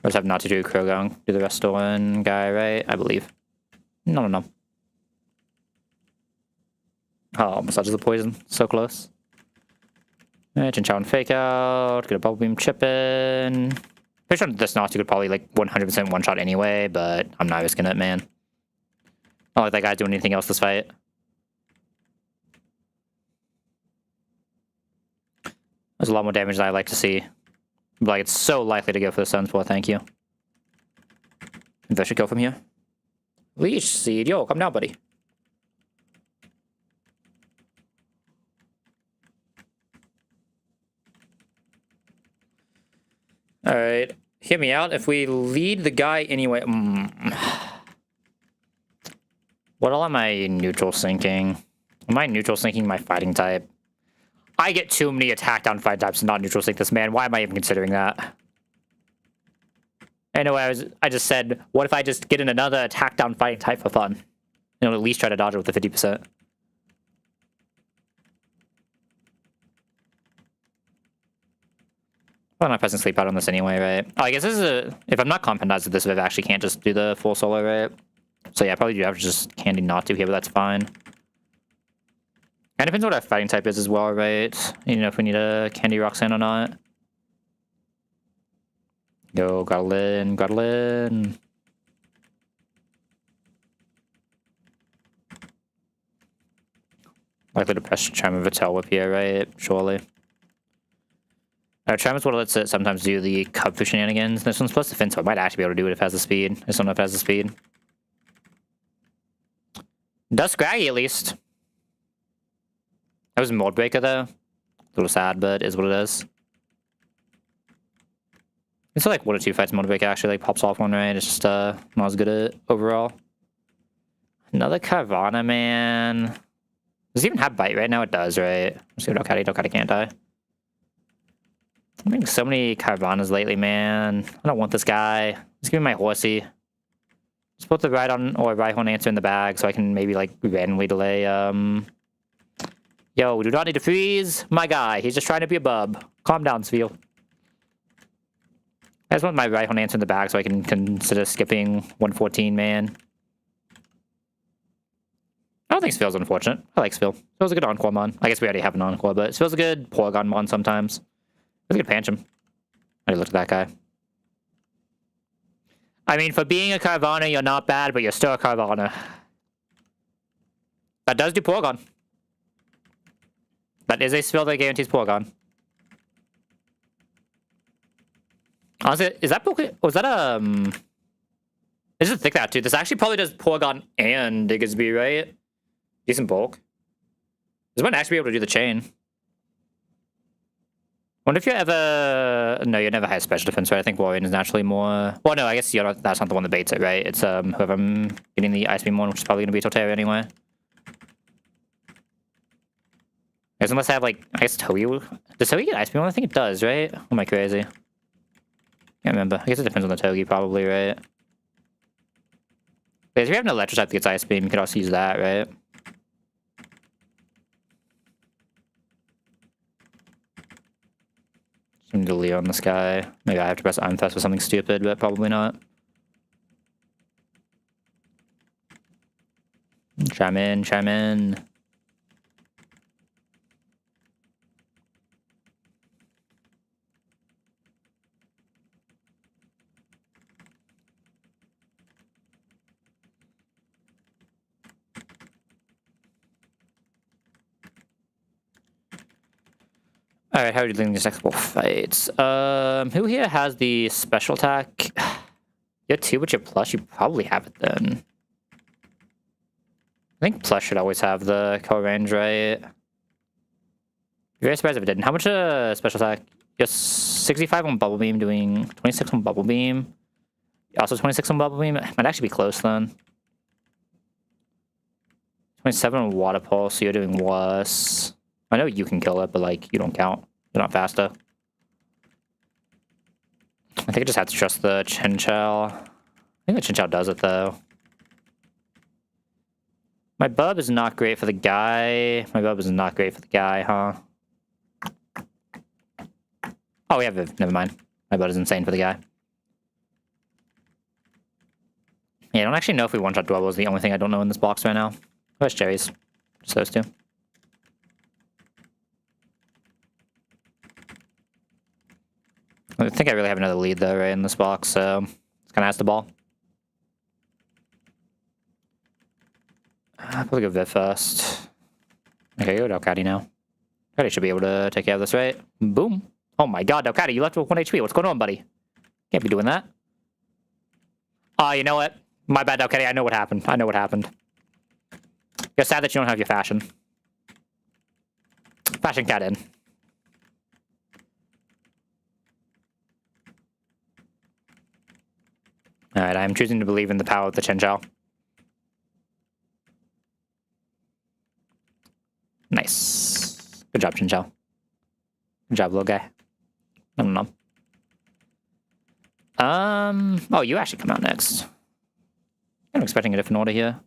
I just have not to do Krogang, do the Restoran guy, right? I believe. No. Oh, massage the poison. So close. Chin Chow and Fake Out. Get a Bubble Beam chip in. Pretty sure this Natsu could probably like 100% one shot anyway, but I'm not risking it, man. Not like that guy's doing anything else this fight. There's a lot more damage than I like to see. But like, it's so likely to go for the Sunspore, thank you. Maybe I should go from here. Leech Seed, yo, come down, buddy. Alright, hear me out. If we lead the guy anyway... What all am I neutral sinking? Am I neutral sinking my fighting type? I get too many attack down fight types and not neutral sink this man. Why am I even considering that? Anyway, I just said, what if I just get in another attack down fighting type for fun? You know, at least try to dodge it with the 50%. I'm not pressing sleep out on this anyway, right? Oh, I guess this is a... If I'm not compendized with this, Viv actually can't just do the full solo, right? So yeah, I probably do have to just candy not to here, but that's fine. And depends what our fighting type is as well, right? You know, if we need a candy Roxanne or not. Yo, Godlin. Likely to press Charm of a Tail Whip here, right? Surely. Charm is what lets it sometimes do the Cub for shenanigans. This one's plus defense, so I might actually be able to do it if it has the speed. I just don't know if it has the speed. Does Scraggy at least. That was Mold Breaker though. A little sad, but it is what it is. It's like 1 or 2 fights Mold Breaker actually like pops off one, right? It's just not as good at overall. Another Carvana, man. Does it even have bite right now? It does, right? Let's see what Dokkaebi can't die. I'm getting so many Carvanas lately, man. I don't want this guy. Just give me my horsey. Just put the Rhydon or Rhyhorn answer in the bag so I can maybe like randomly delay. Yo, we do not need to freeze my guy. He's just trying to be a bub. Calm down, Sveal. I just want my Rhyhorn answer in the bag so I can consider skipping 114, man. I don't think Sveal's unfortunate. I like Sveal. Sveal's a good Encore mon. I guess we already have an Encore, but Sveal's a good Porygon mon sometimes. It's a good Pancham. I look at that guy. I mean, for being a Carvana, you're not bad, but you're still a Carvana. That does do Porygon. That is a spell that guarantees Porygon. Honestly, is that Poké... Was that I just think that too. This actually probably does Porygon and Diggersby, right? Decent bulk. This might actually be able to do the chain. Wonder if you ever... No, you never had special defense, right? I think Warrior is naturally more... Well, no, I guess you're not... That's not the one that baits it, right? It's whoever I'm getting the Ice Beam one, which is probably going to be Torterra anyway. I guess unless I have, like... I guess Togepi... Does Togepi get Ice Beam one? I think it does, right? Or am I crazy? Can't remember. I guess it depends on the Togepi, probably, right? Because if you have an Electric type that gets Ice Beam, you could also use that, right? I need to Leo on this guy. Maybe I have to press Unfest for something stupid, but probably not. Chime in, chime in. Alright, how are you doing these next couple fights? Who here has the special attack? You have 2 with your plus, you probably have it then. think Plus should always have the kill range, right? Very surprised if it didn't. How much special attack? Just 65 on Bubble Beam, doing 26 on Bubble Beam. Also 26 on Bubble Beam. Might actually be close then. 27 on Water Pulse, so you're doing worse. I know you can kill it, but like, you don't count. You're not faster. I think I just have to trust the Chinchou. I think the Chinchou does it though. My Bub is not great for the guy. My Bub is not great for the guy, huh? Oh, we have Viv. Never mind. My Bub is insane for the guy. Yeah, I don't actually know if we one-shot Dwebble is the only thing I don't know in this box right now. Where's Cherries? Just those two. I think I really have another lead though, right, in this box, so it's kind of has the ball. I'll probably go Viv first. Okay, go Delcatty now. Delcatty should be able to take care of this, right? Boom. Oh my god, Delcatty, you left with 1 HP. What's going on, buddy? Can't be doing that. Oh, you know what? My bad, Delcatty. I know what happened. I know what happened. You're sad that you don't have your fashion. Fashion cat in. Alright, I'm choosing to believe in the power of the Chinchou. Nice. Good job, Chinchou. Good job, little guy. I don't know. Oh, you actually come out next. I'm expecting a different order here.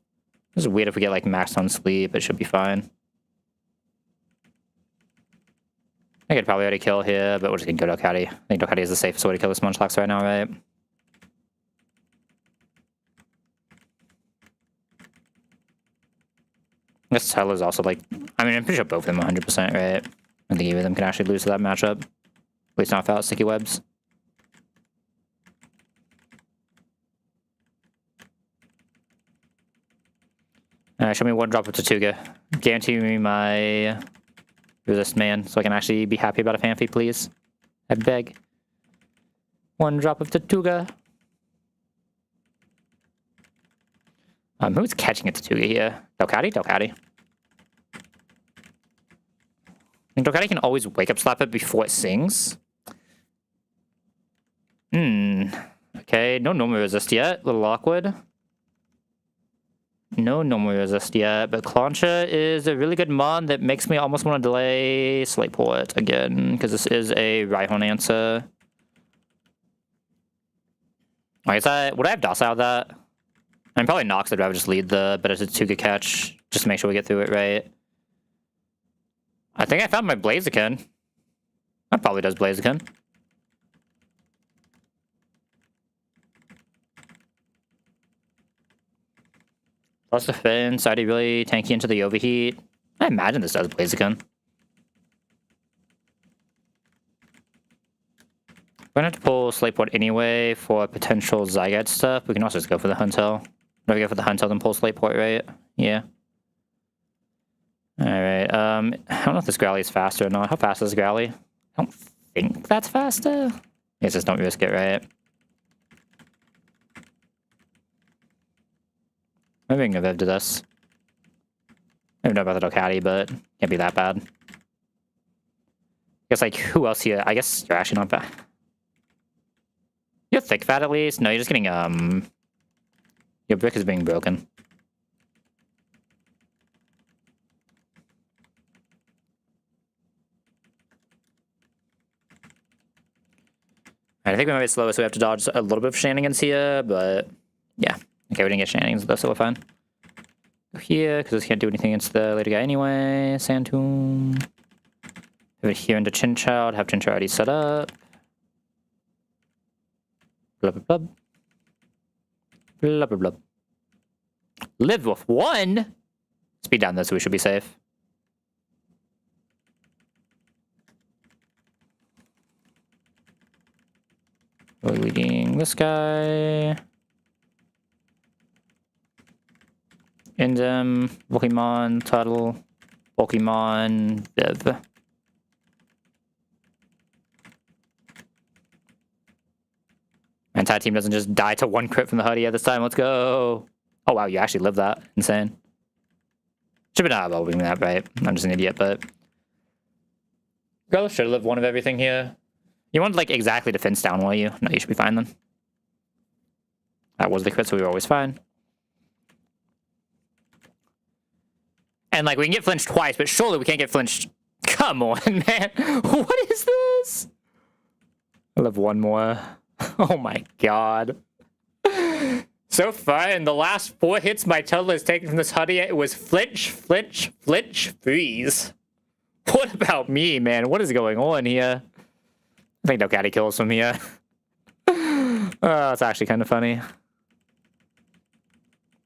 This is weird if we get like maxed on sleep. It should be fine. I could probably already kill here, but we're just gonna go Delcatty. I think Delcatty is the safest way to kill this Munchlax right now, right? I guess Tyler's also like... I mean, I'm pretty sure both of them 100%, right? I think either of them can actually lose to that matchup. At least not without Sticky Webs. Show me one drop of Tortuga. Guarantee me my resist man, so I can actually be happy about a Fanfi, please. I beg. One drop of Tortuga. Who's catching a Tortuga here? Delcatty? Delcatty. I think Delcatty can always wake up slap it before it sings. Okay, no normal resist yet. A little awkward. No normal resist yet, but Clauncher is a really good mod that makes me almost want to delay Slateport again, because this is a Rhyhorn answer. Wait, is that... Would I have Docile with that? I'm probably Nox, I'd rather just lead the better Tortuga catch, just to make sure we get through it right. I think I found my Blaziken. That probably does Blaziken. Plus the Fin, so I'd really tanky into the overheat. I imagine this does Blaziken. We're gonna have to pull Slateport anyway for potential Zygarde stuff. We can also just go for the Huntail. No, we go for the Huntail then pull Slateport, right? Yeah. Alright, I don't know if this Growly is faster or not. How fast is Growly? I don't think that's faster. I guess just don't risk it, right? Maybe we can go Viv to this. I don't know about the Delcatty, but can't be that bad. I guess, like, who else here? I guess you're actually not bad. You're Thick Fat at least? No, you're just getting, your brick is being broken. Alright, I think we might be slower, so we have to dodge a little bit of shenanigans here, but yeah. Okay, we didn't get shenanigans though, so we're fine. Go here, because this can't do anything against the later guy anyway. Sand Tomb. Move it here into Chinchou, have Chinchou already set up. Blub blub blub. Blub blub blub. Live with 1? Speed down this, so we should be safe. We're leading this guy. Indem, Pokemon, Tuttle, Pokemon, Viv. Entire team doesn't just die to 1 crit from the Huddy at this time. Let's go. Oh wow, you actually lived that. Insane. Should be not opening that, right? I'm just an idiot, but... Regardless, should have lived one of everything here. You wanted, like, exactly defense down, were you? No, you should be fine then. That was the crit, so we were always fine. And, like, we can get flinched twice, but surely we can't get flinched... Come on, man! What is this? I'll have one more. Oh my god. So far, in the last 4 hits my total has taken from this hoodie, it was flinch, flinch, flinch, freeze. What about me, man? What is going on here? I think Dokati kills from here. Oh, it's actually kind of funny.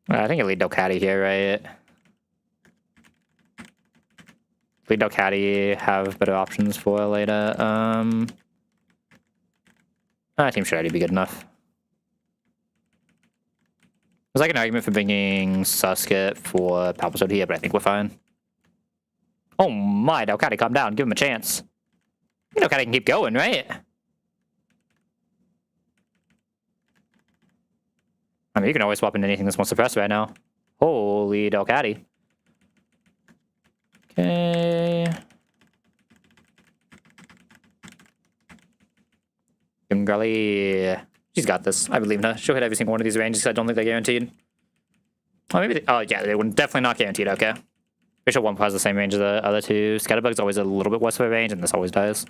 I think I lead Dokati here, right? Lead Dokati, have better options for later. Team should already be good enough. There's like an argument for bringing Susket for Palpatine here, but I think we're fine. Oh my, Dokati, calm down. Give him a chance. Dokati can keep going, right? I mean, you can always swap into anything that's more suppressed right now. Holy Dokati. Okay. Gumgali. She's got this. I believe in her. She'll hit every single one of these ranges because I don't think they're guaranteed. Oh, maybe they... Oh, yeah, they would definitely not guaranteed. Okay. Pretty sure one has the same range as the other two. Scatterbug's always a little bit worse of a range, and this always does.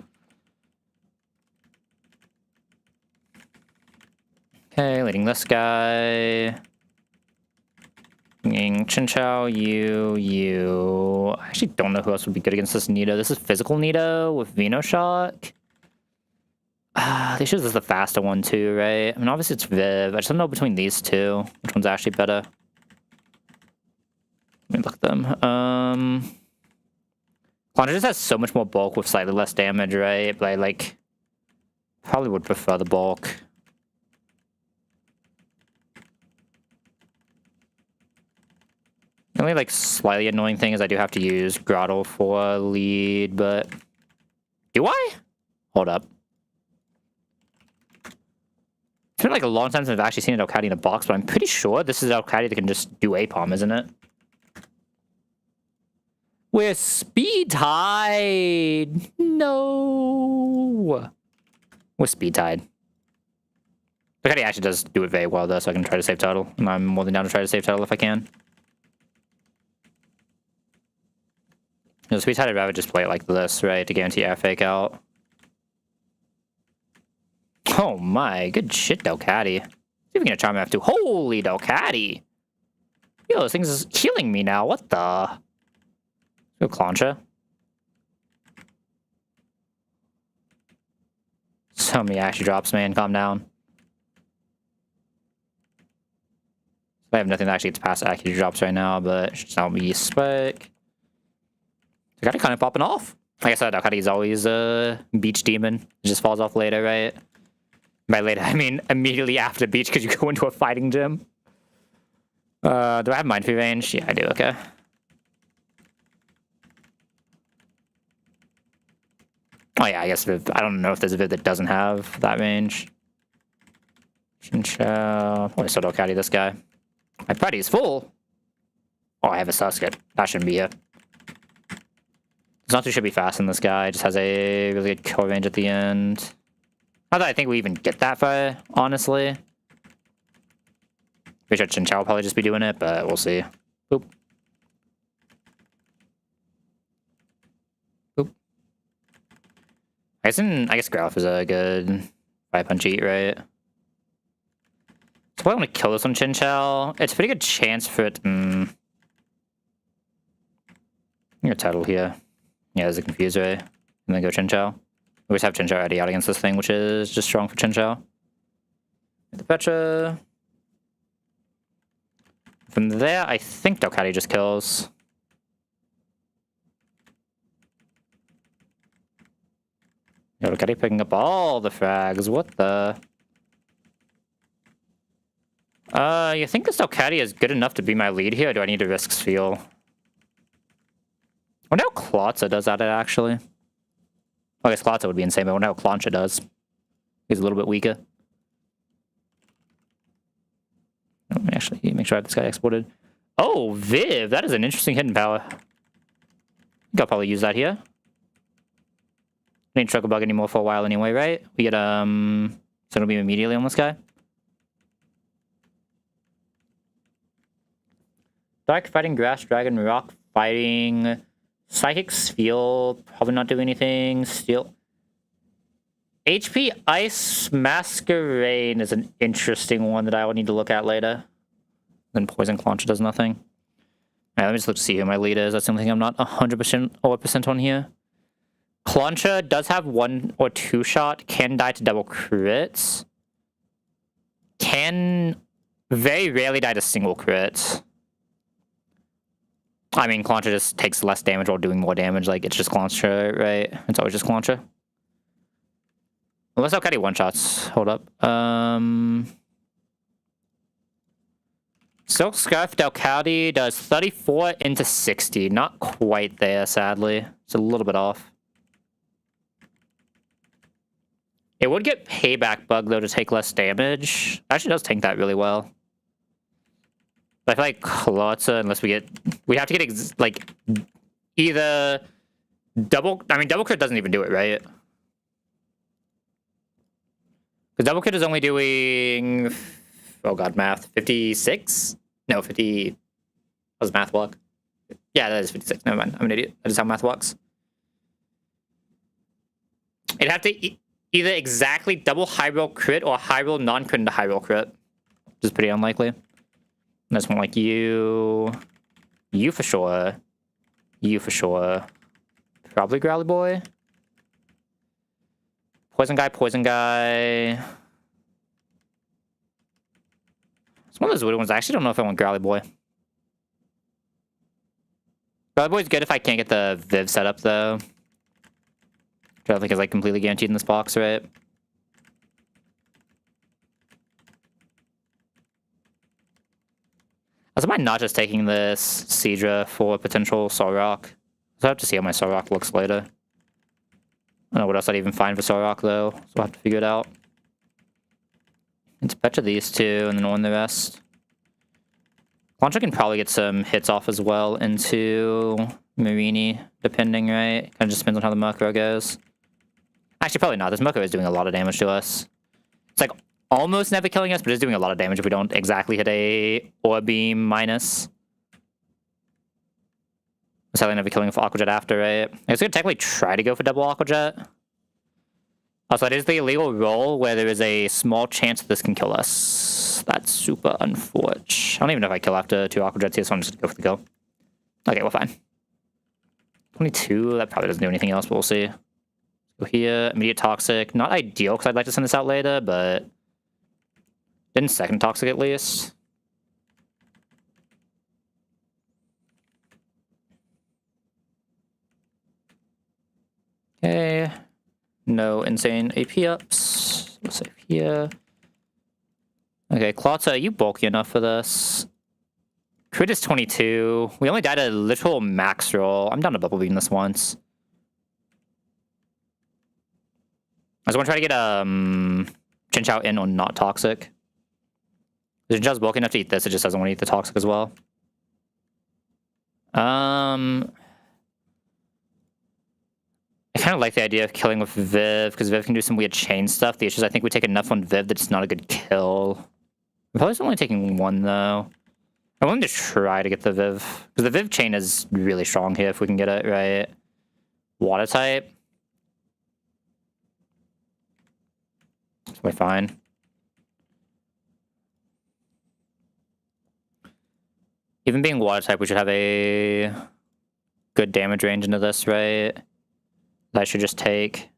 Okay, leading this guy. Bringing Chinchou, you. I actually don't know who else would be good against this Nito. This is physical Nito with Venoshock. They should use the faster one too, right? I mean, obviously it's Viv. I just don't know between these two. Which one's actually better? Let me look at them. Contra just has so much more bulk with slightly less damage, right? But I, like, probably would prefer the bulk. The only, like, slightly annoying thing is I do have to use Grotto for lead, but... Do I? Hold up. It's been like a long time since I've actually seen an Dokati in a box, but I'm pretty sure this is a Dokati that can just do APOM, isn't it? We're speed tied. No. We're speed tied. Dokati actually does do it very well though, so I can try to save turtle. And I'm more than down to try to save turtle if I can. You know, speed tied, I'd rather just play it like this, right? To guarantee air fake out. Oh my, good shit, Dokati. See if we can get a charm F2. Holy Dokati! Yo, this thing is healing me now. What the? Go Clancha. So many actually drops, man. Calm down. I have nothing that actually gets past Aki drops right now, but it's not me spike. Dokati kind of popping off. Like I said, Dokati is always a beach demon. It just falls off later, right? By later, I mean immediately after beach because you go into a fighting gym. Do I have Mind Free range? Yeah, I do, okay. Oh yeah, I guess Viv, I don't know if there's a Viv that doesn't have that range. Chinchou. Oh, I still Dokati this guy. My party is full. Oh, I have a Susket. That shouldn't be it. Zantu should be fast in this guy. Just has a really good kill range at the end. Not that I think we even get that far, honestly. Pretty sure Chinchou will probably just be doing it, but we'll see. Boop. Boop. I guess Growlithe is a good 5-punch eat, right? So I want to kill this on Chinchou. It's a pretty good chance for it. I'm gonna Tuttle here. Yeah, there's a Confuser. And then go Chinchou. We always have Chinchou already out against this thing, which is just strong for Chinchou. The Petra. From there, I think Dokati just kills. Yo, Dokati picking up all the frags. What the? You think this Dokati is good enough to be my lead here, or do I need to risk Spheal? I wonder how Klotza does that, actually. I guess Klotza would be insane, but I wonder how Clancha does. He's a little bit weaker. Let me actually make sure I have this guy exported. Oh, Viv, that is an interesting hidden power. I think I'll probably use that here. I ain't Choco Bug anymore for a while anyway, right? We get, so it'll be immediately on this guy. Dark fighting Grass Dragon, Rock fighting Psychic Steel, probably not doing anything. Steel. HP Ice Masquerade is an interesting one that I will need to look at later. Then Poison Clauncher does nothing. Alright, let me just look to see who my lead is. That's something I'm not 100% or % on here. Clauncher does have 1 or 2 shot, can die to double crits. Can very rarely die to single crits. I mean, Clauncher just takes less damage while doing more damage. Like, it's just Clauncher, right? It's always just Clauncher. Unless Alcati one-shots. Hold up. Silk Scarf Delcaldi does 34 into 60. Not quite there, sadly. It's a little bit off. It would get Payback Bug, though, to take less damage. Actually does tank that really well. But I feel like Klotza, unless we get... We have to get, like, either double... I mean, double crit doesn't even do it, right? Because double crit is only doing... Oh god, math. 56? No, 50... What was math block? Yeah, that is 56. Never mind. I'm an idiot. That is how math works. It'd have to either exactly double high roll crit or high roll non-crit into high roll crit. Which is pretty unlikely. This one like you. You for sure. You for sure. Probably Growly Boy. Poison Guy, Poison Guy. It's one of those weird ones. I actually don't know if I want Growly Boy. Growly Boy's good if I can't get the Viv setup, though. Which I don't think is, like, completely guaranteed in this box, right? Also, am I not just taking this Seadra for potential Solrock? I'll have to see how my Solrock looks later. I don't know what else I'd even find for Solrock, though, so I'll have to figure it out. It's better these two, and then on the rest. Launcher can probably get some hits off as well into Marini, depending, right? Kind of just depends on how the Murkrow goes. Actually, probably not. This Murkrow is doing a lot of damage to us. It's like almost never killing us, but it's doing a lot of damage if we don't exactly hit a Orb Beam minus. It's probably never killing for Aqua Jet after, right? I was going to technically try to go for double Aqua Jet. Also, it is the illegal roll where there is a small chance that this can kill us. That's super unfortunate. I don't even know if I kill after 2 Aqua Jets here, so I'm just going to go for the kill. Okay, we're fine. 22, that probably doesn't do anything else, but we'll see. Go here, immediate Toxic. Not ideal, because I'd like to send this out later, but... Didn't second Toxic at least. Okay. No insane AP ups. We'll save here. Okay, Klotza, you bulky enough for this. Crit is 22. We only died a literal max roll. I'm down to Bubble Beam this once. I just want to try to get Chinchou in on not Toxic. Chinchou's bulky enough to eat this, it just doesn't want to eat the Toxic as well. I kind of like the idea of killing with Viv, because Viv can do some weird chain stuff. The issue is I think we take enough on Viv that it's not a good kill. I'm probably only taking 1, though. I'm willing to try to get the Viv, because the Viv chain is really strong here if we can get it right. Water type. It's probably fine. Even being water type, we should have a good damage range into this, right? That I should just take.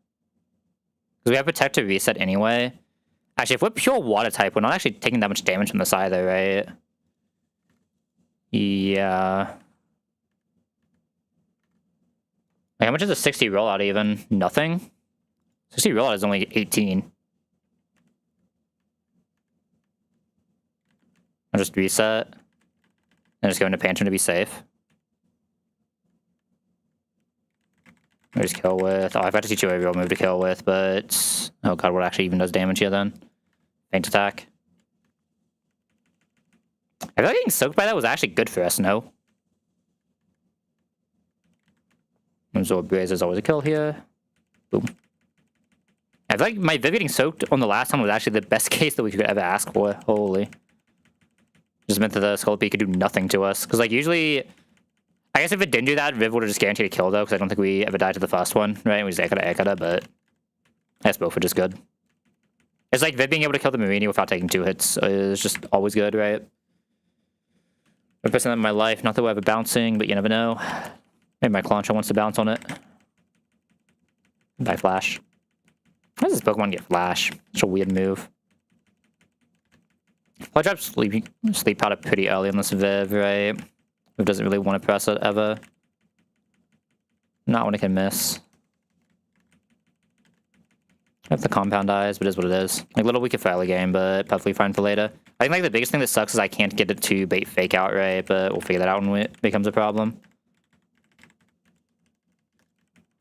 Because we have Protect to reset anyway. Actually, if we're pure water type, we're not actually taking that much damage from this either, right? Yeah. Like, how much is a 60 rollout even? Nothing? 60 rollout is only 18. I'll just reset. And just go into Pantron to be safe. I just kill with... Oh, I've got to teach you a real move to kill with, but... Oh god, what actually even does damage here then? Faint attack. I feel like getting soaked by that was actually good for us, no? Absorb Blaze is always a kill here. Boom. I feel like my Viv getting soaked on the last one was actually the best case that we could ever ask for. Holy. Just meant that the Sculpey could do nothing to us. Because, like, usually... I guess if it didn't do that, Viv would have just guaranteed a kill, though, because I don't think we ever died to the first one, right? We just Ekata, but... I guess both were just good. It's like Viv being able to kill the Marini without taking 2 hits is just always good, right? I've been that in my life. Not that we're ever bouncing, but you never know. Maybe my Clauncher wants to bounce on it. By Flash. How does this Pokemon get Flash? Such a weird move. I'll drop Sleep Powder pretty early on this Viv, right? Viv doesn't really want to press it ever. Not when it can miss. I have the Compound Eyes, but it is what it is. Like, a little weaker for early game, but perfectly fine for later. I think, like, the biggest thing that sucks is I can't get it to bait Fake Out, right? But we'll figure that out when it becomes a problem.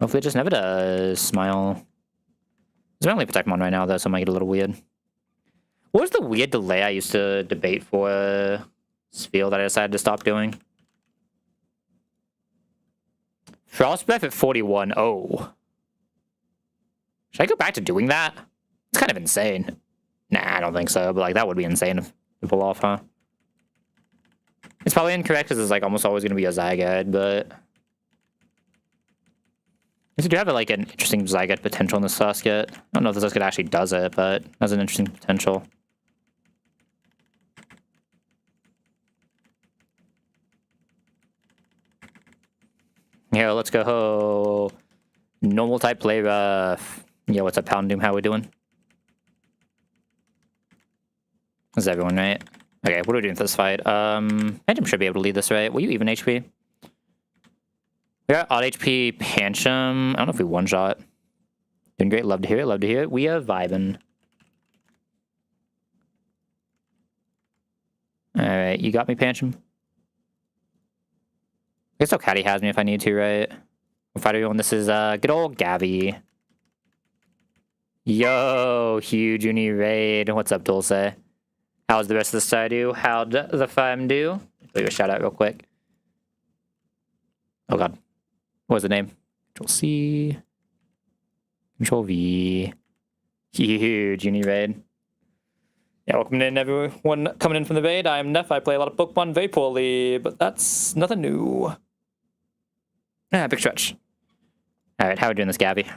Hopefully it just never does. Smile. There's only Protectmon right now, though, so it might get a little weird. What was the weird delay I used to debate for Spiel that I decided to stop doing? Frost Breath at 41. Oh. Should I go back to doing that? It's kind of insane. Nah, I don't think so, but like that would be insane to pull off, huh? It's probably incorrect because it's like almost always going to be a Zygarde, but... I do have like an interesting Zygarde potential in the Susket. I don't know if the Susket actually does it, but has an interesting potential. Yeah, let's go. Normal type play rough. Yeah, what's up, Pound Doom? How we doing? This is everyone, right? Okay, what are we doing for this fight? Pancham should be able to lead this, right? Will you even HP? We got odd HP Pancham. I don't know if we one-shot. Doing great. Love to hear it. Love to hear it. We are vibing. Alright, you got me, Pancham? I guess Ocati has me if I need to, right? If I do one, this is good old Gavi. Yo, huge uni raid. What's up, Dulce? How's the rest of the side do? How'd the farm do? I'll give a shout out real quick. Oh god. What was the name? Control C. Control V. Huge uni raid. Yeah, welcome in everyone coming in from the raid. I am Neff. I play a lot of Pokemon very poorly, but that's nothing new. Ah, big stretch. Alright, how are we doing this, Gabby?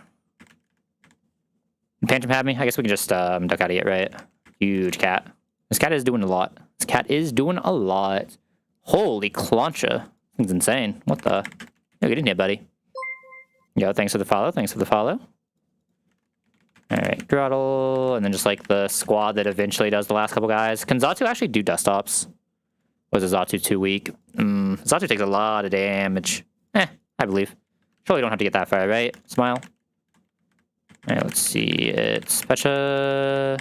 Pancham had me? I guess we can just duck out of it, right? Huge cat. This cat is doing a lot. This cat is doing a lot. Holy Clauncher. Thing's insane. What the? Yo, get in here, buddy. Yo, thanks for the follow. Thanks for the follow. Alright, Grottle, and then just like the squad that eventually does the last couple guys. Can Xatu actually do dust ops? Or is Xatu too weak? Xatu takes a lot of damage. I believe. Surely don't have to get that far, right? Smile. Alright, let's see. It's Pecha.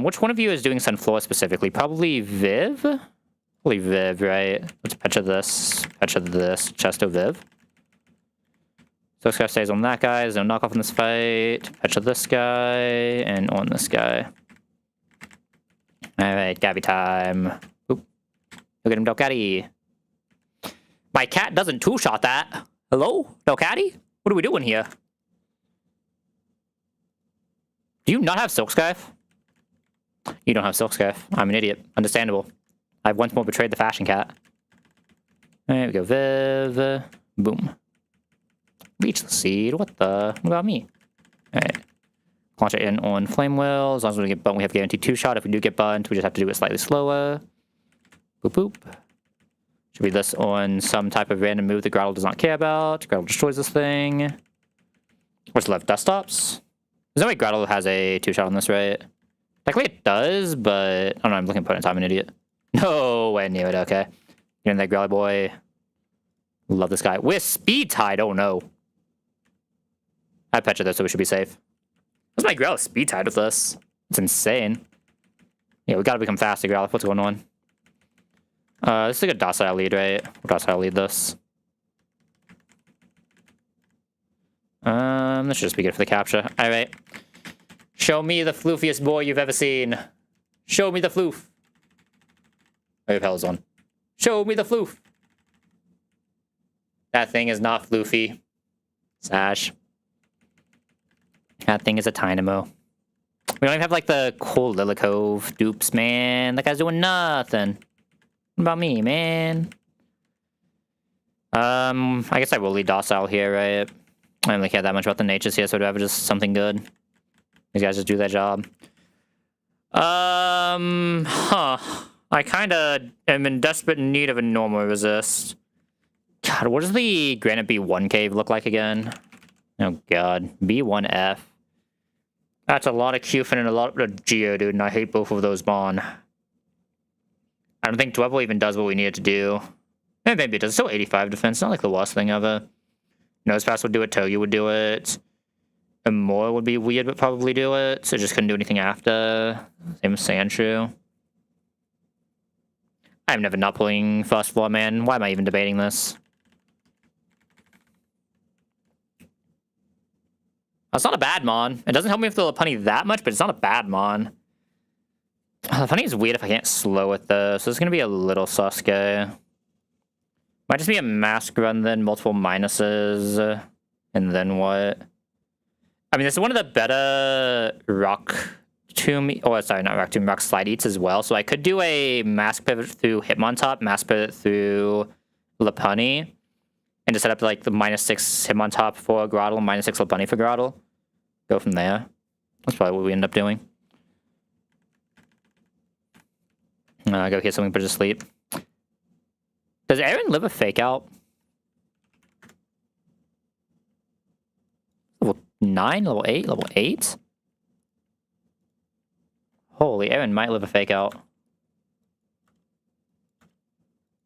Which one of you is doing Sunflora specifically? Probably Viv? Probably Viv, right? Let's Pecha this. Pecha this. Chesto Viv. So this guy stays on that guy. There's no knockoff in this fight. Pecha this guy. And on this guy. Alright, Gabby time. Oop. Look at him, Delcatty. My cat doesn't two-shot that. Hello? Delcatty? What are we doing here? Do you not have Silk Scarf? You don't have Silk Scarf. I'm an idiot. Understandable. I've once more betrayed the fashion cat. Alright, we go Viv. Boom. Reach the seed. What the? What about me? Alright. Launch it in on Flame Wheel. As long as we get bunt, we have guaranteed 2-shot. If we do get bunt, we just have to do it slightly slower. Boop boop. Should be this on some type of random move that Grottle does not care about. Grottle destroys this thing. What's left? Dust stops? There's no way Grottle has a 2-shot on this, right? Technically it does, but... I don't know, I'm looking at opponent time, I'm an idiot. No way near it, okay. Get in there, Growly boy. Love this guy. With Speed Tide, oh no. I Pecha this, so we should be safe. What's my Growlithe Speed Tide with this? It's insane. Yeah, we gotta become faster, Growlithe. What's going on? This is like a docile lead, right? We'll docile lead this. This should just be good for the capture. Alright. Show me the floofiest boy you've ever seen. Show me the floof. Where the hell is one? Show me the floof. That thing is not floofy. Sash. That thing is a Dynamo. We don't even have, like, the cool Lilikove dupes, man. That guy's doing nothing. What about me, man? I guess I will lead Docile here, right? I don't really care that much about the natures here, so I'd rather just something good. These guys just do their job. I kinda am in desperate need of a normal resist. God, what does the Granite B1 cave look like again? Oh god, B1F. That's a lot of Qfin and a lot of Geo, dude, and I hate both of those Mon. I don't think Dwebble even does what we need it to do. Maybe it does. It's still 85 defense, not like the worst thing ever. Nosepass would do it, Togi would do it. Amor would be weird, but probably do it, so just couldn't do anything after. Same with Sandshrew. I'm never not pulling First Floor, man. Why am I even debating this? It's not a bad Mon. It doesn't help me with the Lopunny that much, but it's not a bad Mon. Lopunny is weird if I can't slow it, though, so it's going to be a little Sasuke. Might just be a Mask Run, then multiple minuses, and then what? I mean, this is one of the better Rock Tomb, oh, sorry, not Rock Tomb, Rock Slide Eats as well, so I could do a Mask Pivot through Hitmontop, Mask Pivot through Lopunny, and just set up like the -6 Hitmontop for Groddle, -6 Lopunny for Groddle. Go from there. That's probably what we end up doing. Go hit something, put it to sleep. Does Aaron live a fake out? Level 9, level 8, level 8? Holy, Aaron might live a fake out.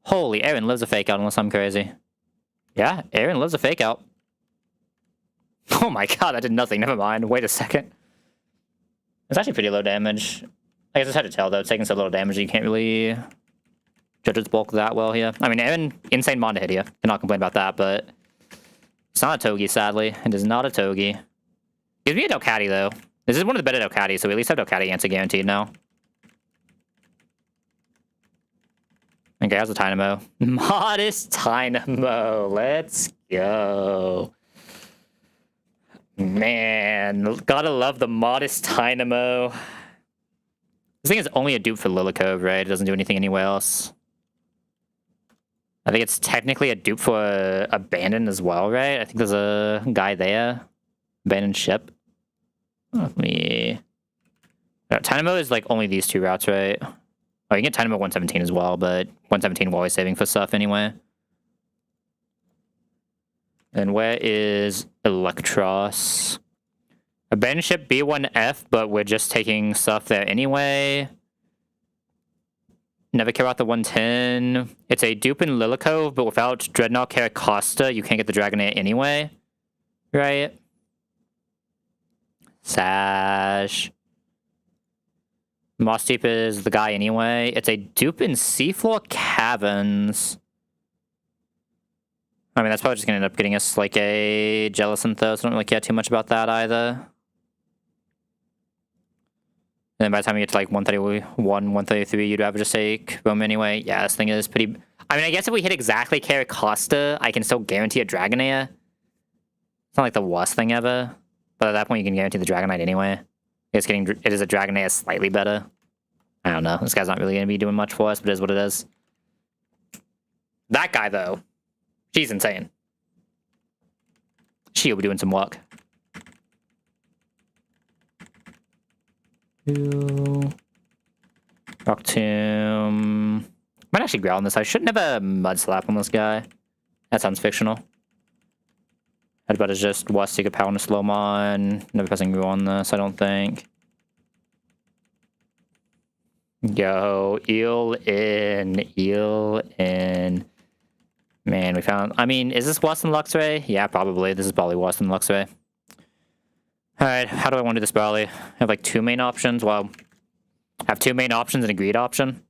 Holy, Aaron lives a fake out unless I'm crazy. Yeah, Aaron lives a fake out. Oh my god, that did nothing. Never mind. Wait a second. It's actually pretty low damage. I guess it's hard to tell, though. It's taking so little damage that you can't really judge its bulk that well here. I mean, Aaron, insane Mon to hit here. Cannot complain about that, but it's not a Togi, sadly. It is not a Togi. Gives me a Delcatty, though. This is one of the better Delcatty, so we at least have Delcatty answer guaranteed now. Okay, how's the Dynamo? Modest Dynamo. Let's go. Man, gotta love the Modest Dynamo. This thing is only a dupe for Lilikove, right? It doesn't do anything anywhere else. I think it's technically a dupe for Abandon as well, right? I think there's a guy there. Abandoned ship. Let me... Dynamo is like only these two routes, right? Oh, you can get Dynamo 117 as well, but 117 we're always saving for stuff anyway. And where is Electros? Abandoned ship B1F, but we're just taking stuff there anyway. Never care about the 110. It's a dupe in Lilikove, but without Dreadnought Caracosta, you can't get the Dragonair anyway. Right? Sash. Moss Deep is the guy anyway. It's a dupe in Seafloor Caverns. I mean, that's probably just going to end up getting us like a Jellicent, though, so I don't really care too much about that either. And then by the time you get to like 131, 133, you'd rather just take Roam anyway. Yeah, this thing is pretty... I mean, I guess if we hit exactly Caracosta, I can still guarantee a Dragonair. It's not like the worst thing ever. But at that point, you can guarantee the Dragonite anyway. It is a Dragonair slightly better. I don't know. This guy's not really going to be doing much for us, but it is what it is. That guy, though. She's insane. She'll be doing some work. Rock Tomb. Might actually growl on this. I shouldn't have a Mud Slap on this guy. That sounds fictional. Headbutt is just West Secret Power on a Slowmon. Never pressing Gru on this, I don't think. Go. Eel in. Eel in. Man, we found... I mean, is this worse than Luxray? Yeah, probably. This is probably worse than Luxray. Alright, how do I want to do this barley? I have like two main options. Well, I have two main options and a greed option.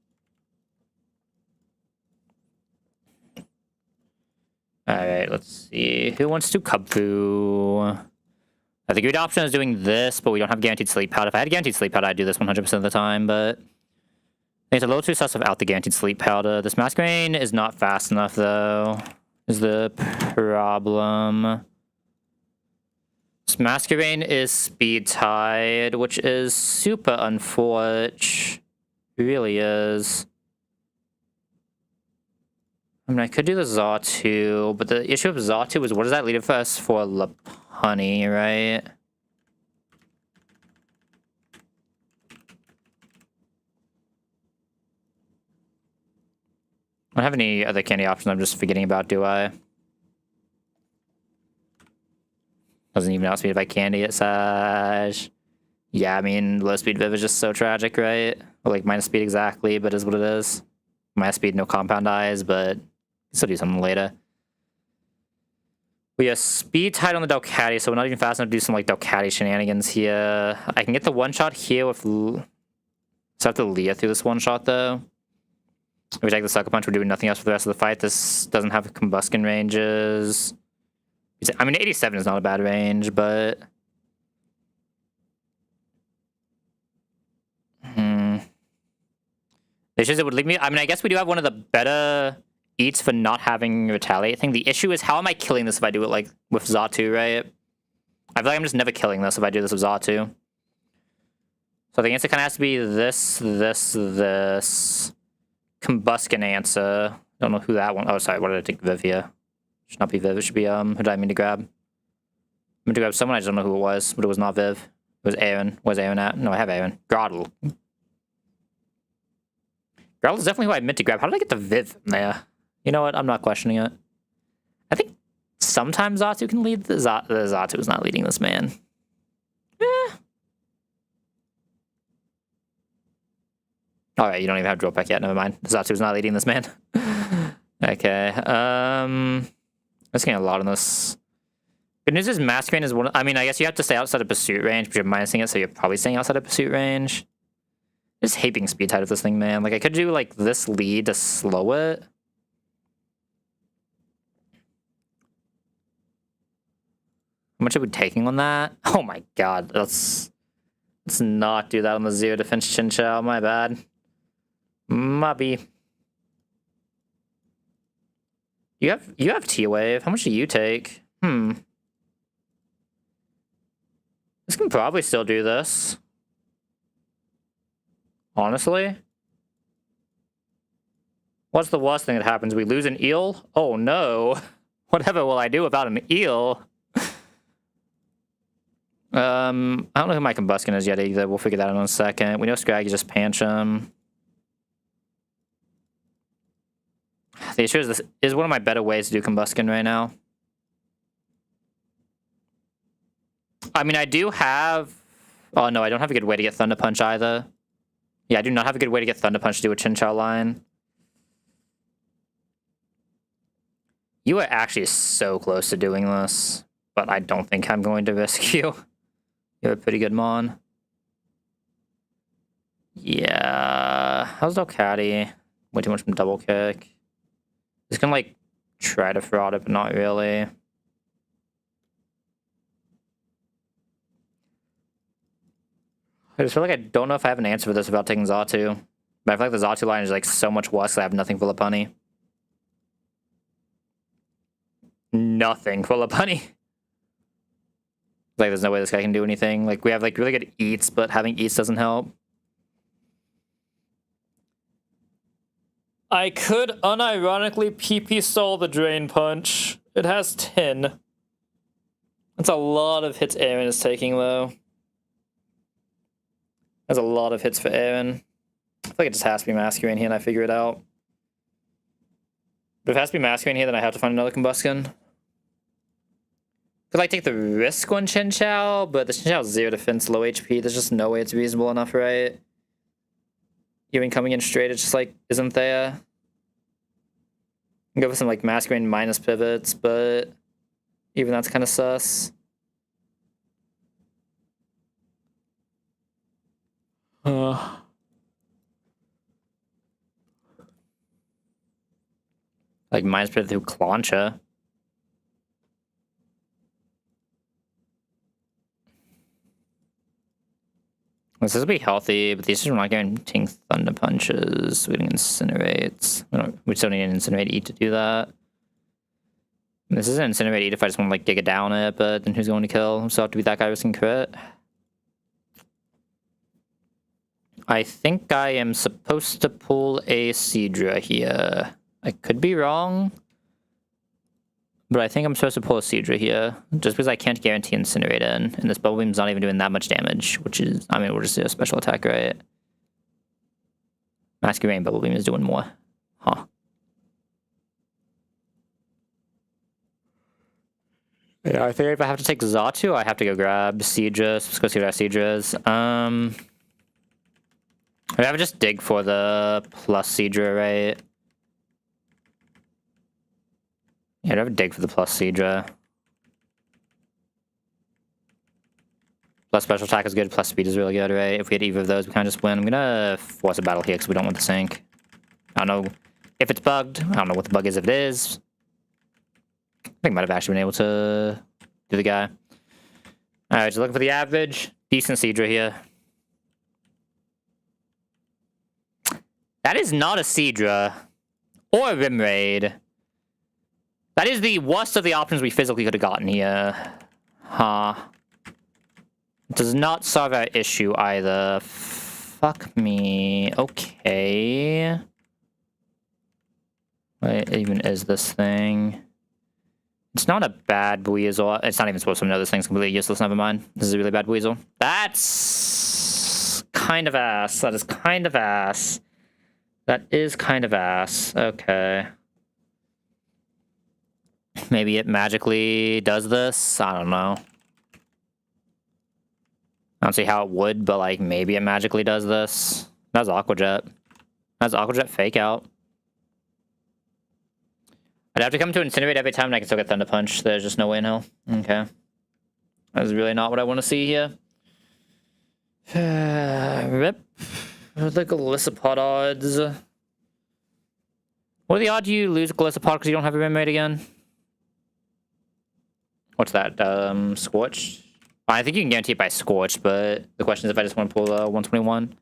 Alright, let's see. Who wants to Kubfu? The greed option is doing this, but we don't have guaranteed sleep pad. If I had guaranteed sleep pad, I'd do this 100% of the time, but It's a little too sus without the guaranteed sleep powder. This masquerade is not fast enough, though, is the problem. This masquerade is speed tied, which is super unfortunate. It really is. I mean, I could do the Zatu, but the issue of Zatu is what does that leave for us for Lapani, right? I don't have any other candy options I'm just forgetting about, do I? Doesn't even outspeed by candy at Saj. Yeah, I mean, low speed Viv is just so tragic, right? Or like minus speed exactly, but is what it is. Minus speed, no compound eyes, but still do something later. We have speed tied on the Delcatty, so we're not even fast enough to do some like Delcatty shenanigans here. I can get the one shot here with. So I have to Leah through this one shot though. If we take the Sucker Punch, we're doing nothing else for the rest of the fight. This doesn't have combustion ranges. I mean, 87 is not a bad range, but. The issue is it would leave me. I mean, I guess we do have one of the better eats for not having retaliate thing. The issue is how am I killing this if I do it like with Zatu, right? I feel like I'm just never killing this if I do this with Zatu. So the answer kind of has to be this. Combustion answer. Don't know who that one. Oh, sorry. What did I take? Viv here. Should not be Viv. It should be who did I mean to grab? I meant to grab someone. I just don't know who it was, but it was not Viv. It was Aaron. Where's Aaron at? No, I have Aaron. Groddle. Groddle is definitely who I meant to grab. How did I get the Viv from there? You know what? I'm not questioning it. I think sometimes Zatu can lead. The Zatu is not leading this man. Alright, you don't even have drill pack yet. Never mind. Zatu's not leading this man. Okay. I'm getting a lot on this. Good news is Masquerade is one. I mean, I guess you have to stay outside of pursuit range, but you're minusing it, so you're probably staying outside of pursuit range. I just hate being speed tied with this thing, man. Like, I could do, like, this lead to slow it. How much are we taking on that? Oh my god, let's not do that on the 0 defense Chinchou. My bad. Mubby. You have T-Wave. How much do you take? This can probably still do this. Honestly. What's the worst thing that happens? We lose an eel? Oh no. Whatever will I do without an eel? I don't know who my combustion is yet either. We'll figure that out in a second. We know Scraggy just panch him. The issue is this is one of my better ways to do combustion right now. I mean, I do have... Oh, no, I don't have a good way to get Thunder Punch either. Yeah, I do not have a good way to get Thunder Punch to do a Chinchou line. You are actually so close to doing this, but I don't think I'm going to risk you. You're a pretty good Mon. Yeah. How's Delcatty? Way too much from double kick. Just gonna, like, try to fraud it, but not really. I just feel like I don't know if I have an answer for this without taking Zatu. But I feel like the Zatu line is, like, so much worse that I have nothing for Lopunny. Nothing for Lopunny. Like, there's no way this guy can do anything. Like, we have, like, really good eats, but having eats doesn't help. I could unironically PP Soul the Drain Punch. It has 10. That's a lot of hits Aaron is taking, though. That's a lot of hits for Aaron. I feel like it just has to be Masquerade here, and I figure it out. But if it has to be Masquerade here, then I have to find another combustion. Could I take the risk on Chinchou, but the Chinchou's 0 defense, low HP. There's just no way it's reasonable enough, right? Even coming in straight, it's just like, isn't there? Go for some like Masquerade minus pivots, but even that's kind of sus. Like minus pivot through Clancha. This will be healthy, but these are not guaranteeing Thunder Punches. We didn't incinerate. We still need an Incinerate E to do that. This is an Incinerate E if I just want to like dig it down it, but then who's going to kill? So I have to be that guy risking crit. I think I am supposed to pull a Seadra here. I could be wrong. But I think I'm supposed to pull a Seadra here, just because I can't guarantee Incinerate in, and this Bubble Beam's not even doing that much damage, which is, I mean, we're just a special attack, right? Masquerade Bubble Beam is doing more. Huh. Yeah, I think if I have to take Xatu, I have to go grab Seadra. So let's go see what our Seadra is. I would just dig for the plus Seadra, right? Yeah, I'd have a dig for the plus Seadra. Plus special attack is good, plus speed is really good, right? If we had either of those, we kind of just win. I'm gonna force a battle here because we don't want the sink. I don't know if it's bugged. I don't know what the bug is if it is. I think I might have actually been able to do the guy. Alright, just looking for the average. Decent Seadra here. That is not a Seadra. Or a Rim Raid. That is the worst of the options we physically could have gotten here. Huh. Does not solve our issue either. Fuck me. Okay. What even is this thing? It's not a bad Weasel. It's not even supposed to know this thing's completely useless. Never mind. This is a really bad Weasel. That's kind of ass. That is kind of ass. That is kind of ass. Okay. Maybe it magically does this? I don't know. I don't see how it would, but like maybe it magically does this. That's Aqua Jet. That's Aqua Jet fake out. I'd have to come to Incinerate every time and I can still get Thunder Punch. There's just no way in hell. Okay. That's really not what I want to see here. Rip. The Galissapod odds. What are the odds you lose a Galissapod because you don't have a Rim Raid again? What's that? Scorch? I think you can guarantee it by Scorch, but the question is if I just want to pull 121.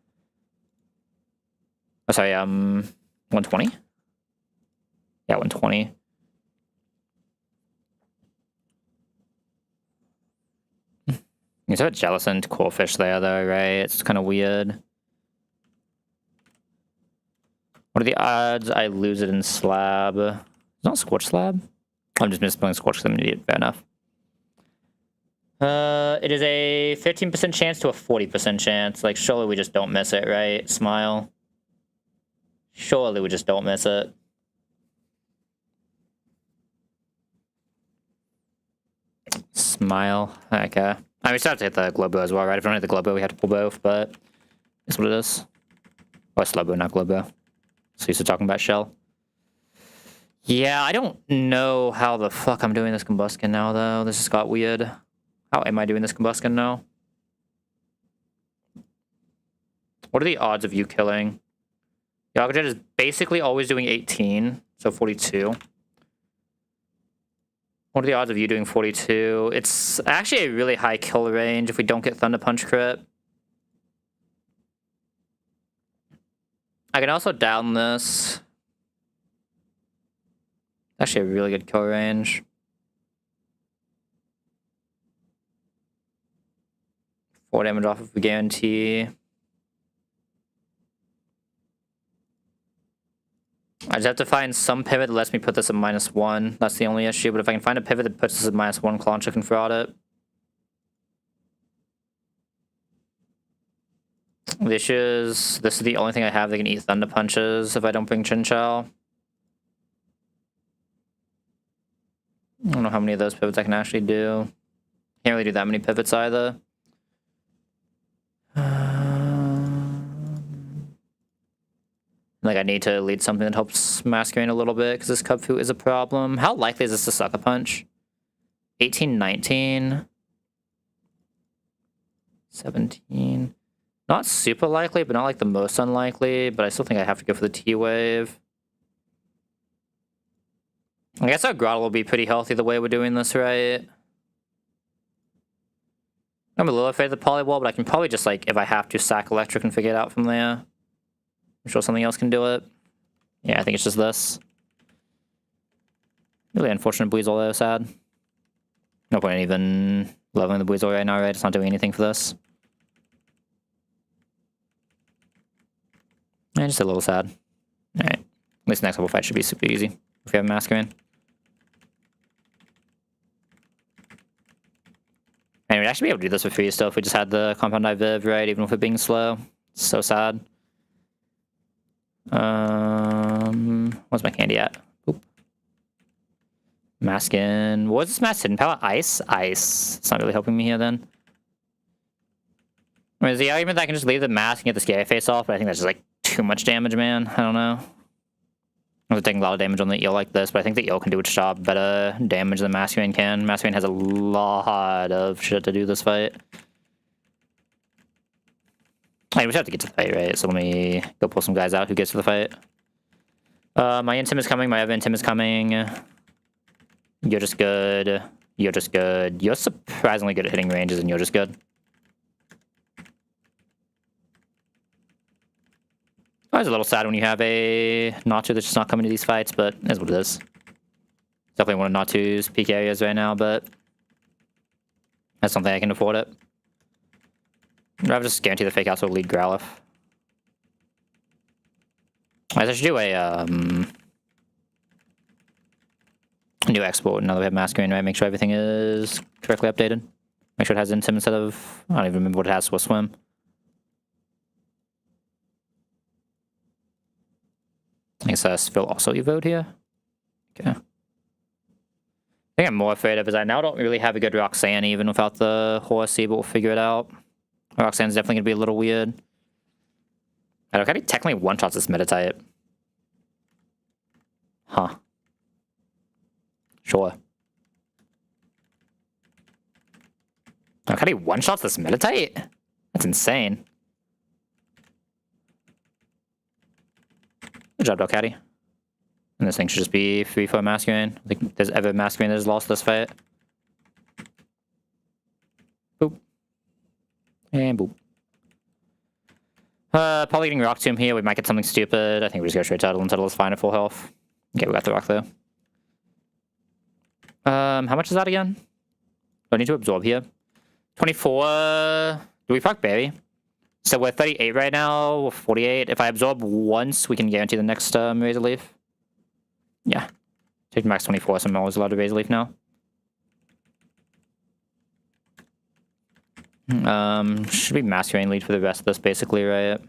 Oh, sorry, 120? Yeah, 120. You saw a Jellicent Corefish there, though, right? It's kind of weird. What are the odds I lose it in Slab? It's not Scorch Slab? I'm just misspelling Scorch because I'm an idiot. Fair enough. It is a 15% chance to a 40% chance. Like, surely we just don't miss it, right? Smile. Surely we just don't miss it. Smile. Okay. I mean, we still have to hit the Globo as well, right? If we don't hit the Globo, we have to pull both, but it's what it is. Or Slowbo, not Globo. So used to talking about Shell. Yeah, I don't know how the fuck I'm doing this Combuskin now, though. This just got weird. How am I doing this Combuskin now? What are the odds of you killing? Yakujet is basically always doing 18, so 42. What are the odds of you doing 42? It's actually a really high kill range if we don't get Thunder Punch crit. I can also down this. Actually a really good kill range. 4 damage off of the guarantee. I just have to find some pivot that lets me put this at -1. That's the only issue, but if I can find a pivot that puts this at -1, Clauncher can fraud it. The issue is, this is the only thing I have that can eat Thunder Punches if I don't bring Chinchou. I don't know how many of those pivots I can actually do. Can't really do that many pivots either. Like, I need to lead something that helps Masquerade a little bit, because this Cubfu is a problem. How likely is this to Sucker Punch? 18, 19. 17. Not super likely, but not like the most unlikely, but I still think I have to go for the T-Wave. I guess our Grottle will be pretty healthy the way we're doing this, right? I'm a little afraid of the polywall, but I can probably just, like, if I have to, sack electric and figure it out from there. I'm sure something else can do it. Yeah, I think it's just this. Really unfortunate Buizel though, sad. No point in even leveling the Buizel right now, right? It's not doing anything for this. Yeah, just a little sad. Alright. At least the next couple fights should be super easy if you have Masquerade. And we'd actually be able to do this for free still if we just had the Compound Eye Viv, right? Even with it being slow. It's so sad. Where's my candy at? Oop. Maskin. What was this mask hidden power? Ice? Ice. It's not really helping me here then. I mean, there's the argument that I can just leave the mask and get the scary face off, but I think that's just like too much damage, man. I don't know. I'm taking a lot of damage on the eel like this, but I think the eel can do its job better damage than Masquerade can. Masquerade has a lot of shit to do this fight. I we have to get to the fight, right? So let me go pull some guys out who gets to the fight. My Intim is coming, my other Intim is coming. You're just good. You're just good. You're surprisingly good at hitting ranges, and you're just good. I was a little sad when you have a Natu that's just not coming to these fights, but that's what it is. Definitely one of Natu's peak areas right now, but that's something I can afford it. I'd rather just guarantee the fake outs will lead Growlithe. I should do a new export now that we have Masquerade, right? Make sure everything is correctly updated. Make sure it has Intim instead of, I don't even remember what it has for Swim. I guess Phil also evoed here. Okay. I think I'm more afraid of is I now don't really have a good Roxanne even without the Horsey, but we'll figure it out. Roxanne's definitely going to be a little weird. I don't think technically one-shots this Meta-type. Huh. Sure. How he one-shots this Meta-type? That's insane. Good job, Delcatty. And this thing should just be free for Masquerade. I think there's ever Masquerade that has lost this fight. Boop. And boop. Probably getting Rock Tomb here. We might get something stupid. I think we just go straight Tuttle, and Tuttle is fine at full health. Okay, we got the Rock though. How much is that again? Do I need to absorb here? 24. Do we proc Berry? So we're 38 right now, we're 48. If I absorb once, we can guarantee the next Razor Leaf. Yeah. Take max 24, so I'm always allowed to Razor Leaf now. Should be Masquerade lead for the rest of this, basically, right?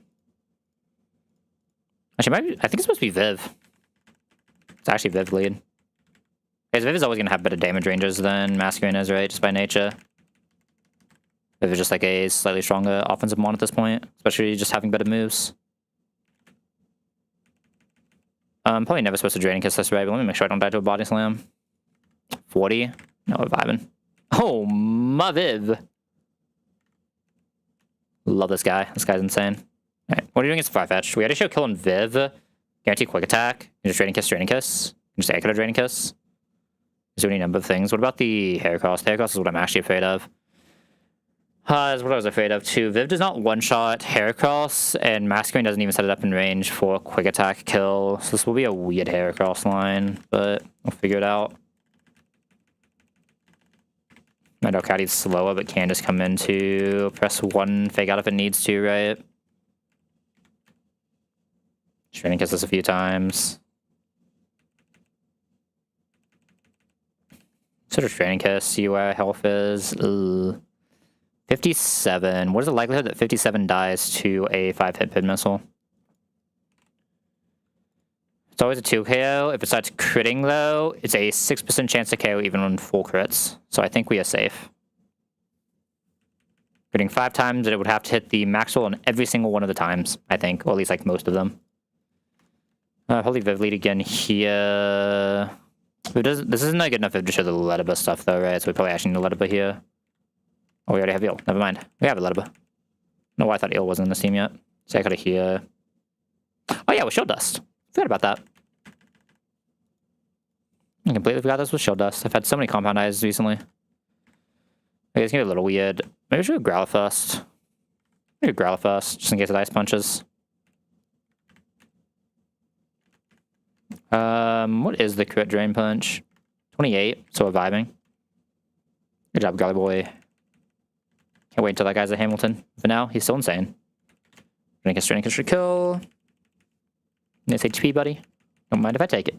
Actually, I think it's supposed to be Viv. It's actually Viv lead. Because Viv is always going to have better damage ranges than Masquerade is, right? Just by nature. Viv is just like a slightly stronger offensive mon at this point. Especially just having better moves. Probably never supposed to Draining Kiss this, right? But let me make sure I don't die to a Body Slam. 40? No, we're vibing. Oh, my Viv! Love this guy. This guy's insane. Alright, what are you doing against Farfetch'd? We already show kill on Viv. Guarantee Quick Attack. You just Draining Kiss, Draining Kiss. You just Echo Draining Kiss. There's any number of things. What about the Heracross? Heracross is what I'm actually afraid of. That's what I was afraid of too. Viv does not one-shot Heracross, and Masquerade doesn't even set it up in range for a Quick Attack kill. So this will be a weird Heracross line, but we'll figure it out. My Delcatty's slower, but can just come in to press one fake out if it needs to, right? Draining Kiss this a few times. Sort of Draining Kiss, see where health is. Ugh. 57. What is the likelihood that 57 dies to a 5-hit Pid Missile? It's always a 2 KO. If it starts critting, though, it's a 6% chance to KO even on full crits. So I think we are safe. Critting 5 times, it would have to hit the max roll on every single one of the times, I think. Or at least, like, most of them. Probably Viv lead again here. This isn't good enough to show the Ledaba stuff, though, right? So we probably actually need Ledaba here. Oh, we already have Eel. Never mind. We have a Ledaba. No, I thought Eel wasn't in this team yet. So I gotta hear. Oh yeah, with Shield Dust. Forgot about that. I completely forgot this with Shield Dust. I've had so many Compound Eyes recently. Okay, it's gonna be a little weird. Maybe we should go Growler first. Maybe Growler first, just in case it ice punches. What is the crit drain punch? 28, so we're vibing. Good job, Growler boy. Can't wait until that guy's at Hamilton. For now, he's still insane. Drink a kill. Nice HP, buddy. Don't mind if I take it.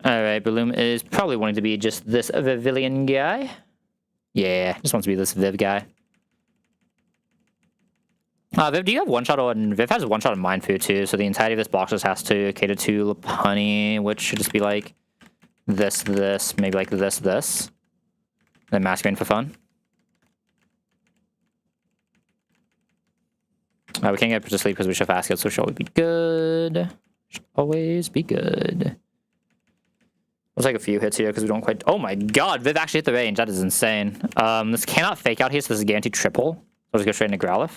Alright, Bloom is probably wanting to be just this Vivilion guy. Yeah, just wants to be this Viv guy. Viv, do you have one shot on... Viv has one shot on Mind Food too, so the entirety of this box just has to cater to Honey, which should just be like this, maybe like this. Then Masquerade for fun. We can't get to sleep because we should fast it, so shall we be good? Should always be good. We'll take a few hits here because we don't quite... Oh my god, Viv actually hit the range. That is insane. This cannot fake out here, so this is a guaranteed triple. So I'll just go straight into Growlithe.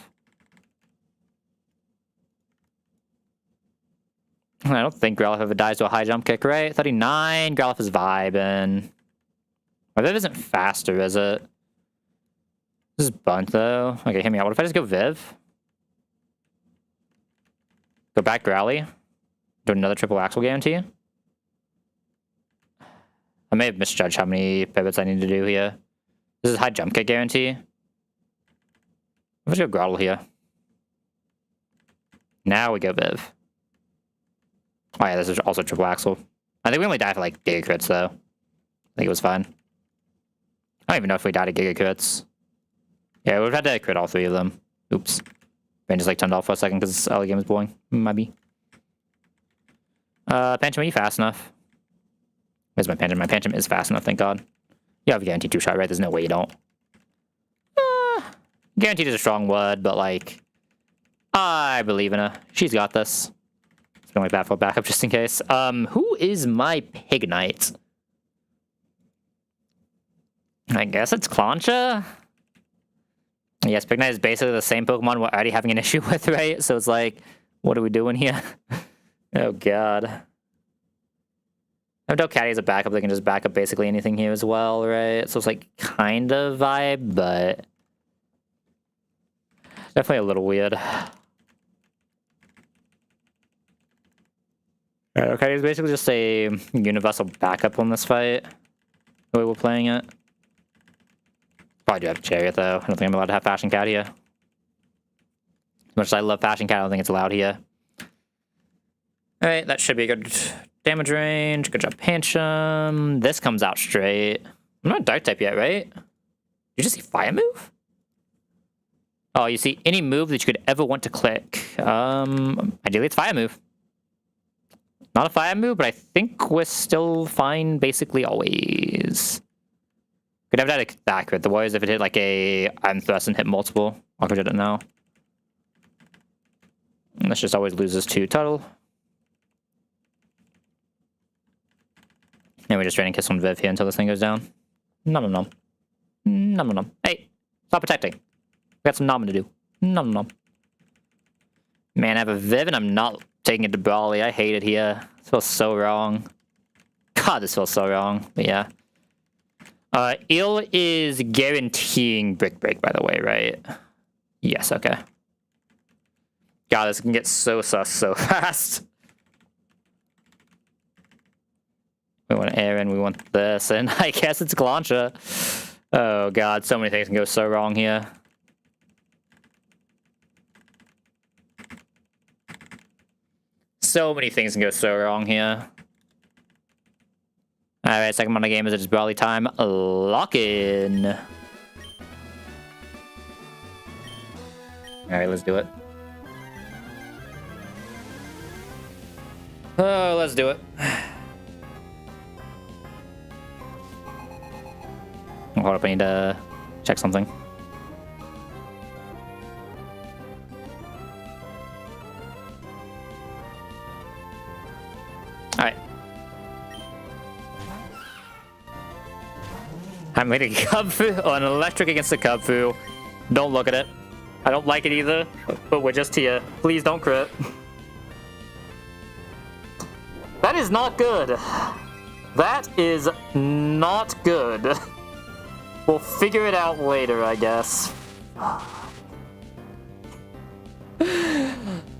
I don't think Growlithe ever dies to a high jump kick, right? 39. Growlithe is vibing. My Viv isn't faster, is it? This is bunt, though. Okay, hear me out. What if I just go Viv? Go back Growly. Do another triple axle guarantee. I may have misjudged how many pivots I need to do here. This is high jump kick guarantee. Let's go Groddle here. Now we go Viv. Oh yeah, this is also triple axle. I think we only died for like Giga Crits though. I think it was fine. I don't even know if we died at Giga Crits. Yeah, we've had to crit all three of them. Oops. Brain just like turned off for a second because this early game is boring. Might be. Phantom, are you fast enough? Where's my Phantom? My Phantom is fast enough, thank god. You have a guaranteed two-shot, right? There's no way you don't. Guaranteed is a strong word, but like... I believe in her. She's got this. It's been like bad for backup just in case. Who is my Pignite? I guess it's Clauncha? Yes, Pignite is basically the same Pokemon we're already having an issue with, right? So it's like, what are we doing here? Oh god. I know Caddy is a backup, they can just back up basically anything here as well, right? So it's like kind of vibe, but definitely a little weird. Alright, okay, it's basically just a universal backup on this fight, the way we're playing it. Probably do have Chariot though. I don't think I'm allowed to have Fashion Cat here. As much as I love Fashion Cat, I don't think it's allowed here. Alright, that should be a good damage range. Good job, Pancham. This comes out straight. I'm not Dark type yet, right? You just see Fire move? Oh, you see any move that you could ever want to click. Ideally it's Fire move. Not a Fire move, but I think we're still fine basically always. Could have had that crit. The Warriors if it hit like a Thrust and hit multiple. I could have it now. And this just always loses 2 total. And we're just trying to kiss on Viv here until this thing goes down. Nom nom nom. Nom nom nom. Hey, stop protecting. We got some nomming to do. Nom nom. Man, I have a Viv and I'm not taking it to Brawly. I hate it here. This feels so wrong. God, this feels so wrong. But yeah. Ill is guaranteeing Brick Break, by the way, right? Yes, okay. God, this can get so sus so fast. We want Aaron, we want this, and I guess it's Clauncha. Oh god, so many things can go so wrong here. So many things can go so wrong here. Alright, second one of the game is just Brawly time. Lock in. Alright, let's do it. Oh, let's do it. Hold up, I need to check something. Alright. I'm hitting Cubfu on an electric against the Cubfu. Don't look at it. I don't like it either, but we're just here. Please don't crit. That is not good. That is not good. We'll figure it out later, I guess.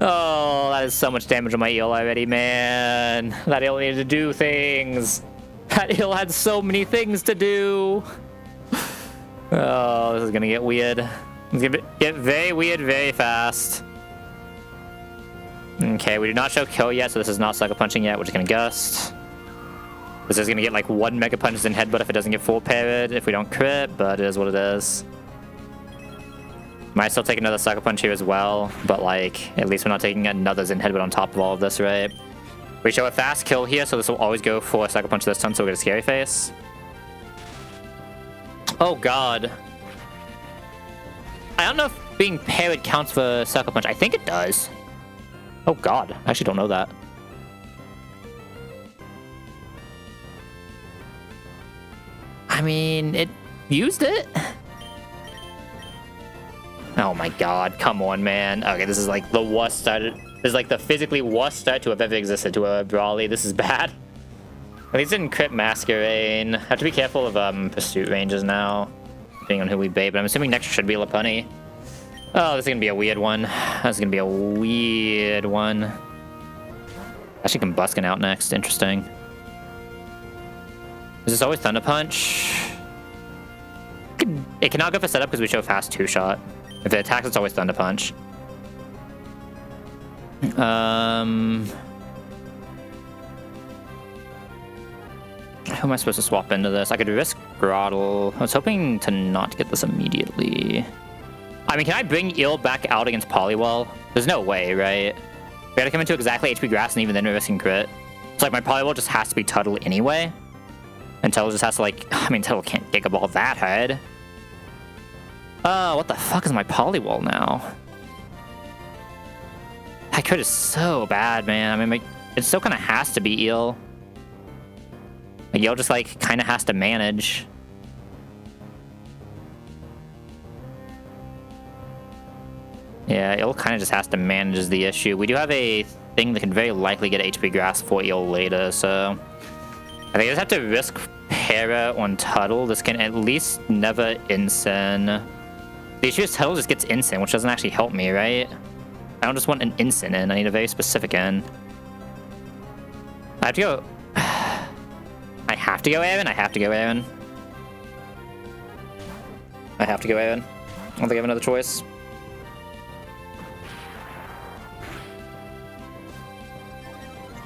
Oh, that is so much damage on my eel already, man. That eel needed to do things. That eel had so many things to do. Oh, this is gonna get weird. It's gonna get very weird very fast. Okay, we do not show kill yet, so this is not sucker punching yet. We're just gonna gust. This is gonna get like 1 mega punches in headbutt if it doesn't get full parried, if we don't crit, but it is what it is. Might still take another sucker punch here as well, but like, at least we're not taking another Zen headbutt on top of all of this, right? We show a fast kill here, so this will always go for a sucker punch this time, so we'll get a scary face. Oh god. I don't know if being parried counts for sucker punch. I think it does. Oh god, I actually don't know that. I mean, it used it. Oh my god, come on, man. Okay, this is like the worst start. This is like the physically worst start to have ever existed to a Brawly. This is bad. At least it didn't crit Masquerade. Have to be careful of pursuit ranges now, depending on who we bait, but I'm assuming next should be Lapunny. Oh, this is gonna be a weird one. That's gonna be a weird one. Actually, Combuskin out next. Interesting. Is this always Thunder Punch? It cannot go for setup because we show fast 2-shot. If it attacks, it's always Thunder Punch. Who am I supposed to swap into this? I could risk Grottle. I was hoping to not get this immediately. I mean, can I bring Eel back out against Poliwall? There's no way, right? We gotta come into exactly HP Grass, and even then we're risking crit. It's like my Poliwall just has to be Tuttle anyway. And Tuttle just has to, like... I mean, Tuttle can't Giga Ball that hard. What the fuck is my Poliwall now? That crit is so bad, man. I mean, it still kind of has to be Eel. Like, Eel just, like, kind of has to manage. Yeah, Eel kind of just has to manage is the issue. We do have a thing that can very likely get HP Grass for Eel later, so... I think I just have to risk Para on Tuttle. This can at least never Incin. The issue is Tuttle just gets Incin, which doesn't actually help me, right? I don't just want an Incin in. I need a very specific in. I have to go... I have to go Aaron? I have to go Aaron. I have to go Aaron. I don't think I have another choice.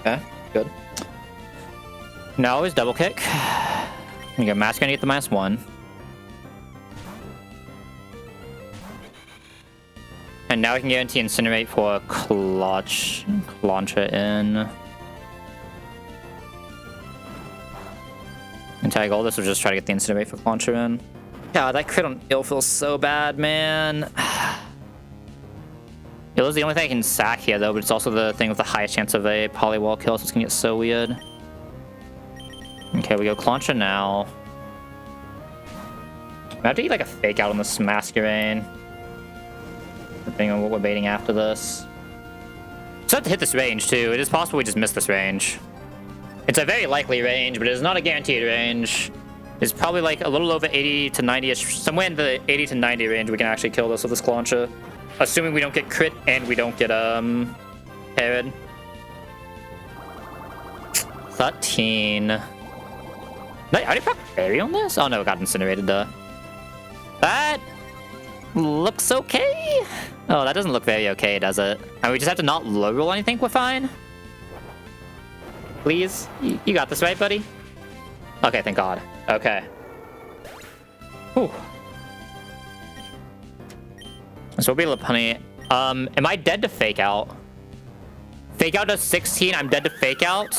Okay, good. Now always double kick. We got Mask gonna get the -1. And now we can guarantee Incinerate for Clauncher in. And tag all this, we'll just try to get the Incinerate for Clauncher in. God, that crit on Ill feels so bad, man. Ill is the only thing I can sack here, though, but it's also the thing with the highest chance of a Polywall kill, so it's gonna get so weird. Okay, we go Clauncher now. I have to eat like a fake out on this Masquerade. Depending on what we're baiting after this. So I have to hit this range too. It is possible we just miss this range. It's a very likely range, but it is not a guaranteed range. It's probably like a little over 80 to 90-ish. Somewhere in the 80 to 90 range we can actually kill this with this Clauncher. Assuming we don't get crit and we don't get parried. 13. Did I already proc Fairy on this? Oh no, it got incinerated though. That looks okay. Oh, that doesn't look very okay, does it? I mean, we just have to not low roll anything. We're fine. Please, you got this right, buddy? Okay, thank God. Okay. Whew. This will be Lapunny. Am I dead to Fake Out? Fake Out does 16. I'm dead to Fake Out.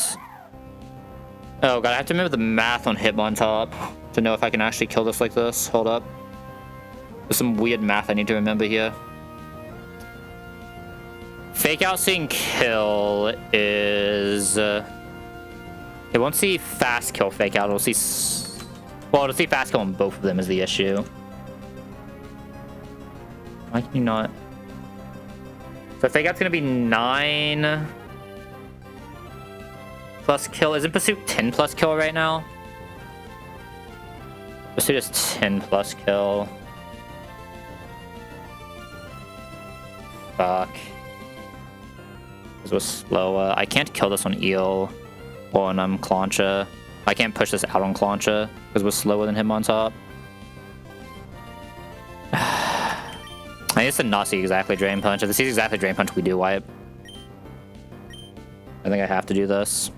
Oh god, I have to remember the math on Hitmontop to know if I can actually kill this like this. Hold up. There's some weird math I need to remember here. Fake Out seeing kill is... it won't see fast kill Fake Out. It'll see... well, it'll see fast kill on both of them is the issue. Why can you not... so Fake Out's gonna be 9... plus kill. Isn't Pursuit 10 plus kill right now? Let's do this 10 plus kill. Fuck. This was slower. I can't kill this on eel or on Clancha. I can't push this out on Clancha because we're slower than him on top. I guess to not see exactly Drain Punch. If it sees exactly Drain Punch, we do wipe. I think I have to do this.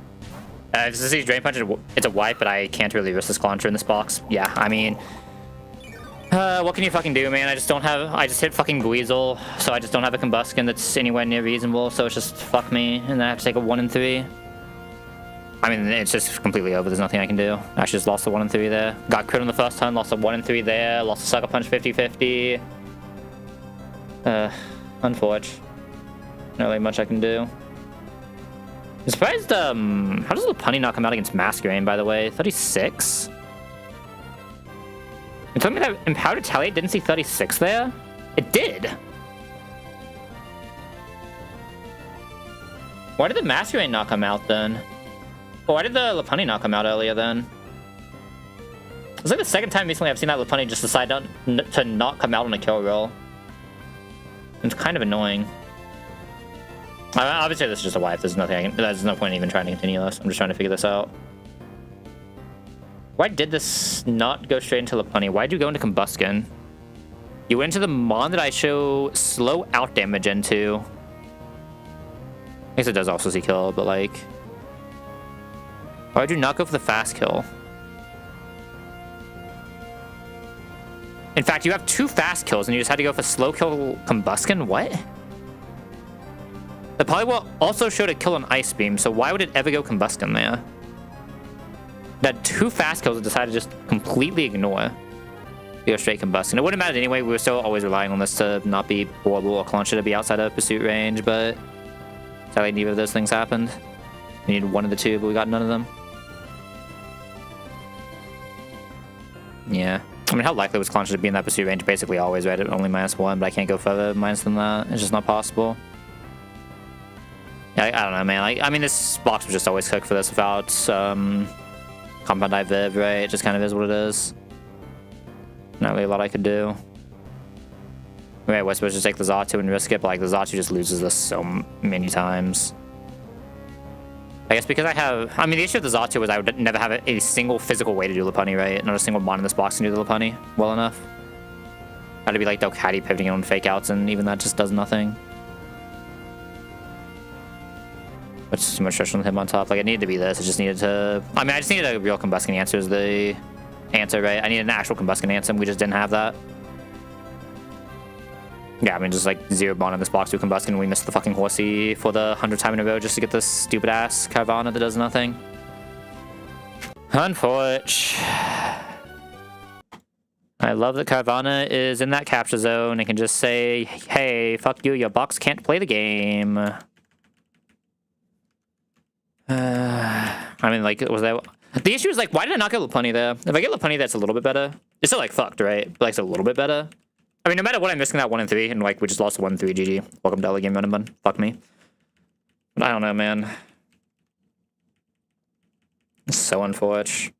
If it sees Drain Punch, it's a wipe, but I can't really risk this Clancha in this box. Yeah, I mean... what can you fucking do, man? I just hit fucking Weasel, so I just don't have a Combustion that's anywhere near reasonable, so it's just fuck me, and then I have to take a 1 and 3. I mean, it's just completely over. There's nothing I can do. I just lost a 1 and 3 there. Got crit on the first turn, lost a 1 and 3 there, lost a Sucker Punch 50-50. Unfortunate. Not really much I can do. I'm surprised, how does Lopunny not come out against Masquerain, by the way? 36? You told me that Empowered Retaliate didn't see 36 there? It did! Why did the Masquerain not come out then? Well, why did the Lopunny not come out earlier then? It's like the second time recently I've seen that Lopunny just decide to not come out on a kill roll. It's kind of annoying. I would say this is just a wipe. There's no point in even trying to continue this. I'm just trying to figure this out. Why did this not go straight into Lopunny? Why'd you go into Combustion? You went into the Mon that I show slow out damage into. I guess it does also see kill, but like... Why'd you not go for the fast kill? In fact, you have 2 fast kills and you just had to go for slow kill Combustion? What? The Poliwhirl also showed a kill on Ice Beam, so why would it ever go Combustion there? That 2 fast kills it decided to just completely ignore. Go straight Combustion. It wouldn't matter anyway, we were still always relying on this to not be horrible or Clancha to be outside of pursuit range, but sadly neither of those things happened. We needed one of the two, but we got none of them. Yeah. I mean, how likely was Clancha to be in that pursuit range? Basically always, right? At only -1, but I can't go further minus than that. It's just not possible. Yeah, I don't know, man. I mean, this box was just always cooked for this without Compound Eye Viv, right? It just kind of is what it is. Not really a lot I could do. Right, we're supposed to take the Xatu and risk it, but like the Xatu just loses this so many times. I guess because I mean, the issue with the Xatu was I would never have a single physical way to do Lopunny, right? Not a single mon in this box can do the Lopunny well enough. Had to be like Dokkaebi pivoting on fake outs, and even that just does nothing. Which is too much stress on him on top. Like, it needed to be this. It just needed to... I mean, I just needed a real Combustion answer as the answer, right? I needed an actual Combustion answer, and we just didn't have that. Yeah, I mean, just like 0 bond in this box to Combustion. We missed the fucking Horsey for the 100th time in a row just to get this stupid ass Carvanha that does nothing. Unfortunate. I love that Carvanha is in that capture zone and can just say, hey, fuck you, your box can't play the game. I mean, like, was that... The issue is, like, why did I not get Lopunny there? If I get Lopunny, that's a little bit better. It's still, like, fucked, right? But, like, it's a little bit better. I mean, no matter what, I'm missing that 1 and 3, and, like, we just lost 1-3, GG. Welcome to early game running bun. Fuck me. But I don't know, man. It's so unfortunate.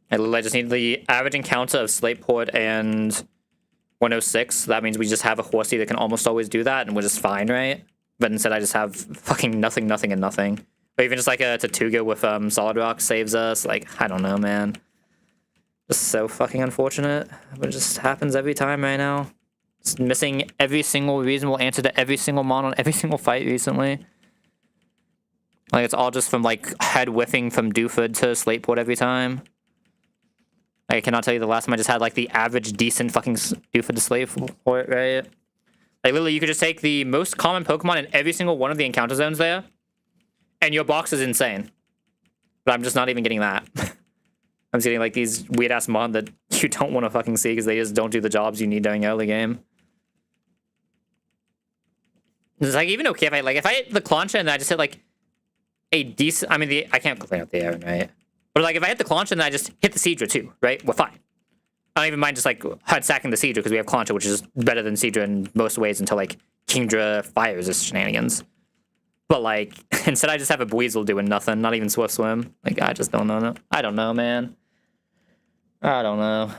I just need the average encounter of Slateport and 106. So that means we just have a Horsey that can almost always do that, and we're just fine, right? But instead I just have fucking nothing, nothing, and nothing. Or even just like a Tatuga with Solid Rock saves us. Like, I don't know, man. Just so fucking unfortunate. But it just happens every time right now. Just missing every single reasonable answer to every single mon on every single fight recently. Like, it's all just from, like, head whiffing from Dooford to Slateport every time. Like, I cannot tell you the last time I just had, like, the average decent fucking Dooford to Slateport, right? Like, literally, you could just take the most common Pokemon in every single one of the encounter zones there, and your box is insane. But I'm just not even getting that. I'm just getting, like, these weird-ass mon that you don't want to fucking see because they just don't do the jobs you need during early game. It's, like, even okay if I hit the Clancha and I just hit, like, a decent... I mean, I can't clean out the air, right? But, like, if I hit the Clancha and I just hit the Seadra, too, right? We're fine. I don't even mind just, like, hard sacking the Seadra because we have Clancha, which is better than Seadra in most ways until, like, Kingdra fires his shenanigans. But, like, instead I just have a Buizel doing nothing, not even Swift Swim. Like, I just don't know. I don't know, man. I don't know.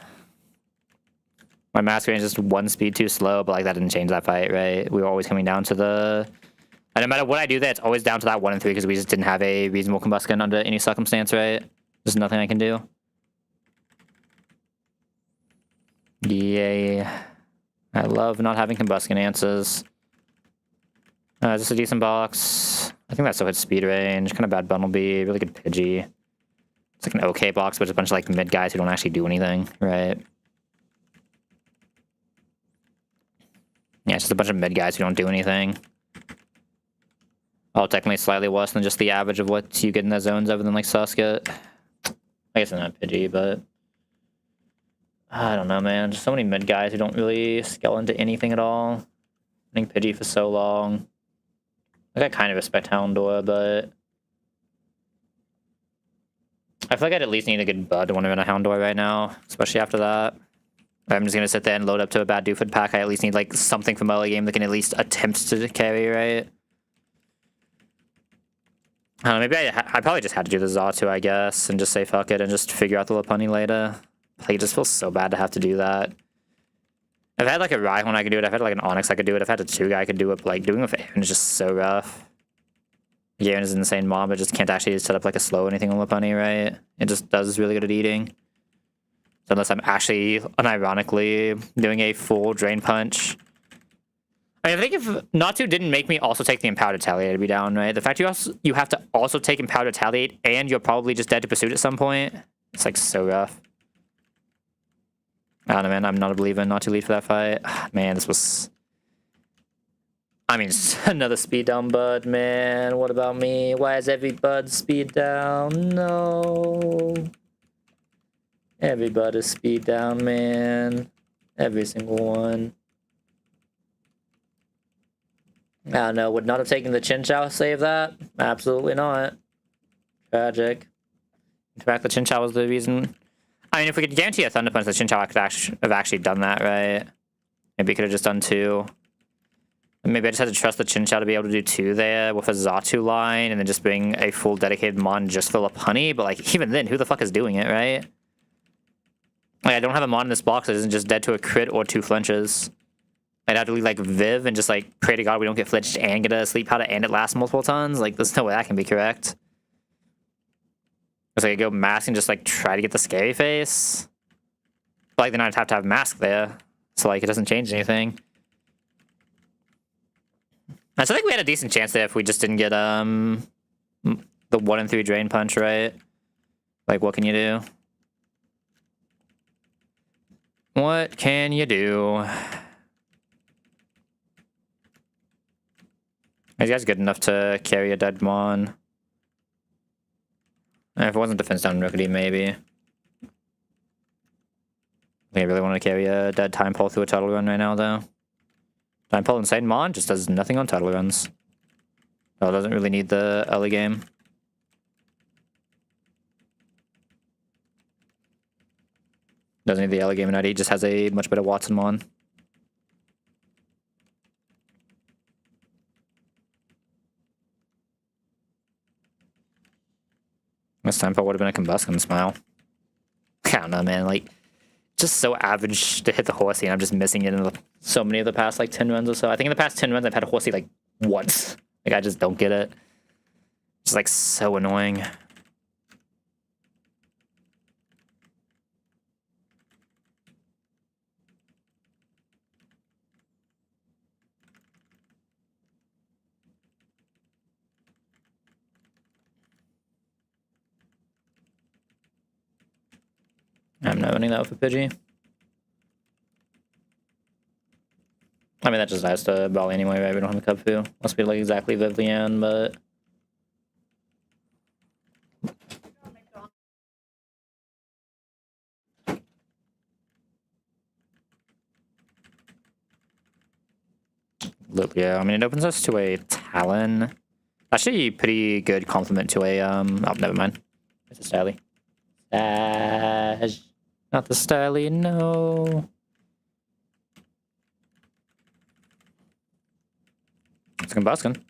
My mask range is just one speed too slow, but like that didn't change that fight, right? We were always coming down to the... And no matter what I do there, it's always down to that 1 and 3 because we just didn't have a reasonable combustion under any circumstance, right? There's nothing I can do. Yay. I love not having combustion answers. Is this a decent box? I think that still hits speed range. Kind of bad Bumblebee. Really good Pidgey. It's like an okay box, but it's a bunch of like mid guys who don't actually do anything, right? Yeah, it's just a bunch of mid guys who don't do anything. Oh, technically slightly worse than just the average of what you get in the zones other than like Susket. I guess I'm not Pidgey, but... I don't know, man. Just so many mid guys who don't really scale into anything at all. Running Pidgey for so long. Like, I kind of respect Houndour, but... I feel like I'd at least need a good Bud to want to run a Houndour right now, especially after that. I'm just going to sit there and load up to a bad Doofus pack. I at least need like something from early game that can at least attempt to carry, right? I don't know, maybe I probably just had to do the Xatu, I guess, and just say fuck it and just figure out the Lopunny later. Like, it just feels so bad to have to do that. I've had like a Rhyhorn I could do it, I've had like an Onix I could do it, I've had a 2-guy I could do it, but like doing it with Aaron is just so rough. Aaron is an insane mom, but just can't actually set up like a slow anything on Lopunny, right? It just does really good at eating. So unless I'm actually, unironically, doing a full Drain Punch. I mean, I think if Natu didn't make me also take the Empowered Retaliate to be down, right? The fact you have to also take Empowered Retaliate and you're probably just dead to Pursuit at some point. It's like so rough. I don't know, man. I'm not a believer in Natu lead for that fight. Man, this was... I mean, another speed down Bud, man. What about me? Why is every Bud speed down? No. Every Bud is speed down, man. Every single one. I don't know. Would not have taken the Chinchou save that? Absolutely not. Tragic. In fact, the Chinchou was the reason. I mean, if we could guarantee a Thunder Punch, the Chinchou could have actually done that, right? Maybe it could have just done 2. Maybe I just had to trust the Chinchou to be able to do 2 there with a Xatu line and then just bring a full dedicated Mon just for Lopunny. But like, even then, who the fuck is doing it, right? Like, I don't have a Mon in this box that isn't just dead to a crit or 2 flinches. I'd have to leave like Viv and just like pray to God we don't get flinched and get a sleep powder and it lasts multiple tons. Like, there's no way that can be correct. Because I could go mask and just like try to get the scary face. But like then I'd have to have mask there. So like it doesn't change anything. I still think we had a decent chance there if we just didn't get the 1 and 3 Drain Punch, right? Like, what can you do? What can you do? These guys good enough to carry a dead Mon. If it wasn't defense down Rookity, maybe. I think I really want to carry a dead Time Pole through a Tuttle Run right now, though. Time Pole Insane Mon just does nothing on Tuttle Runs. Oh, it doesn't really need the early game. Doesn't need the early game, and he just has a much better Watson Mon. This Time Pole would have been a Combustion Smile. I don't know, man. Like, just so average to hit the Horsey, and I'm just missing it in so many of the past, like, 10 runs or so. I think in the past 10 runs, I've had a Horsey, like, once. Like, I just don't get it. It's, like, so annoying. I'm not running that with a Pidgey. I mean, that just has to Bali anyway, right? We don't have a Kubfu. Must be like exactly Vivian, but... Yeah, I mean, it opens us to a Talon. Actually, pretty good compliment to a, oh, never mind. It's a Styly. Not the Styly, no. It's a Combustion.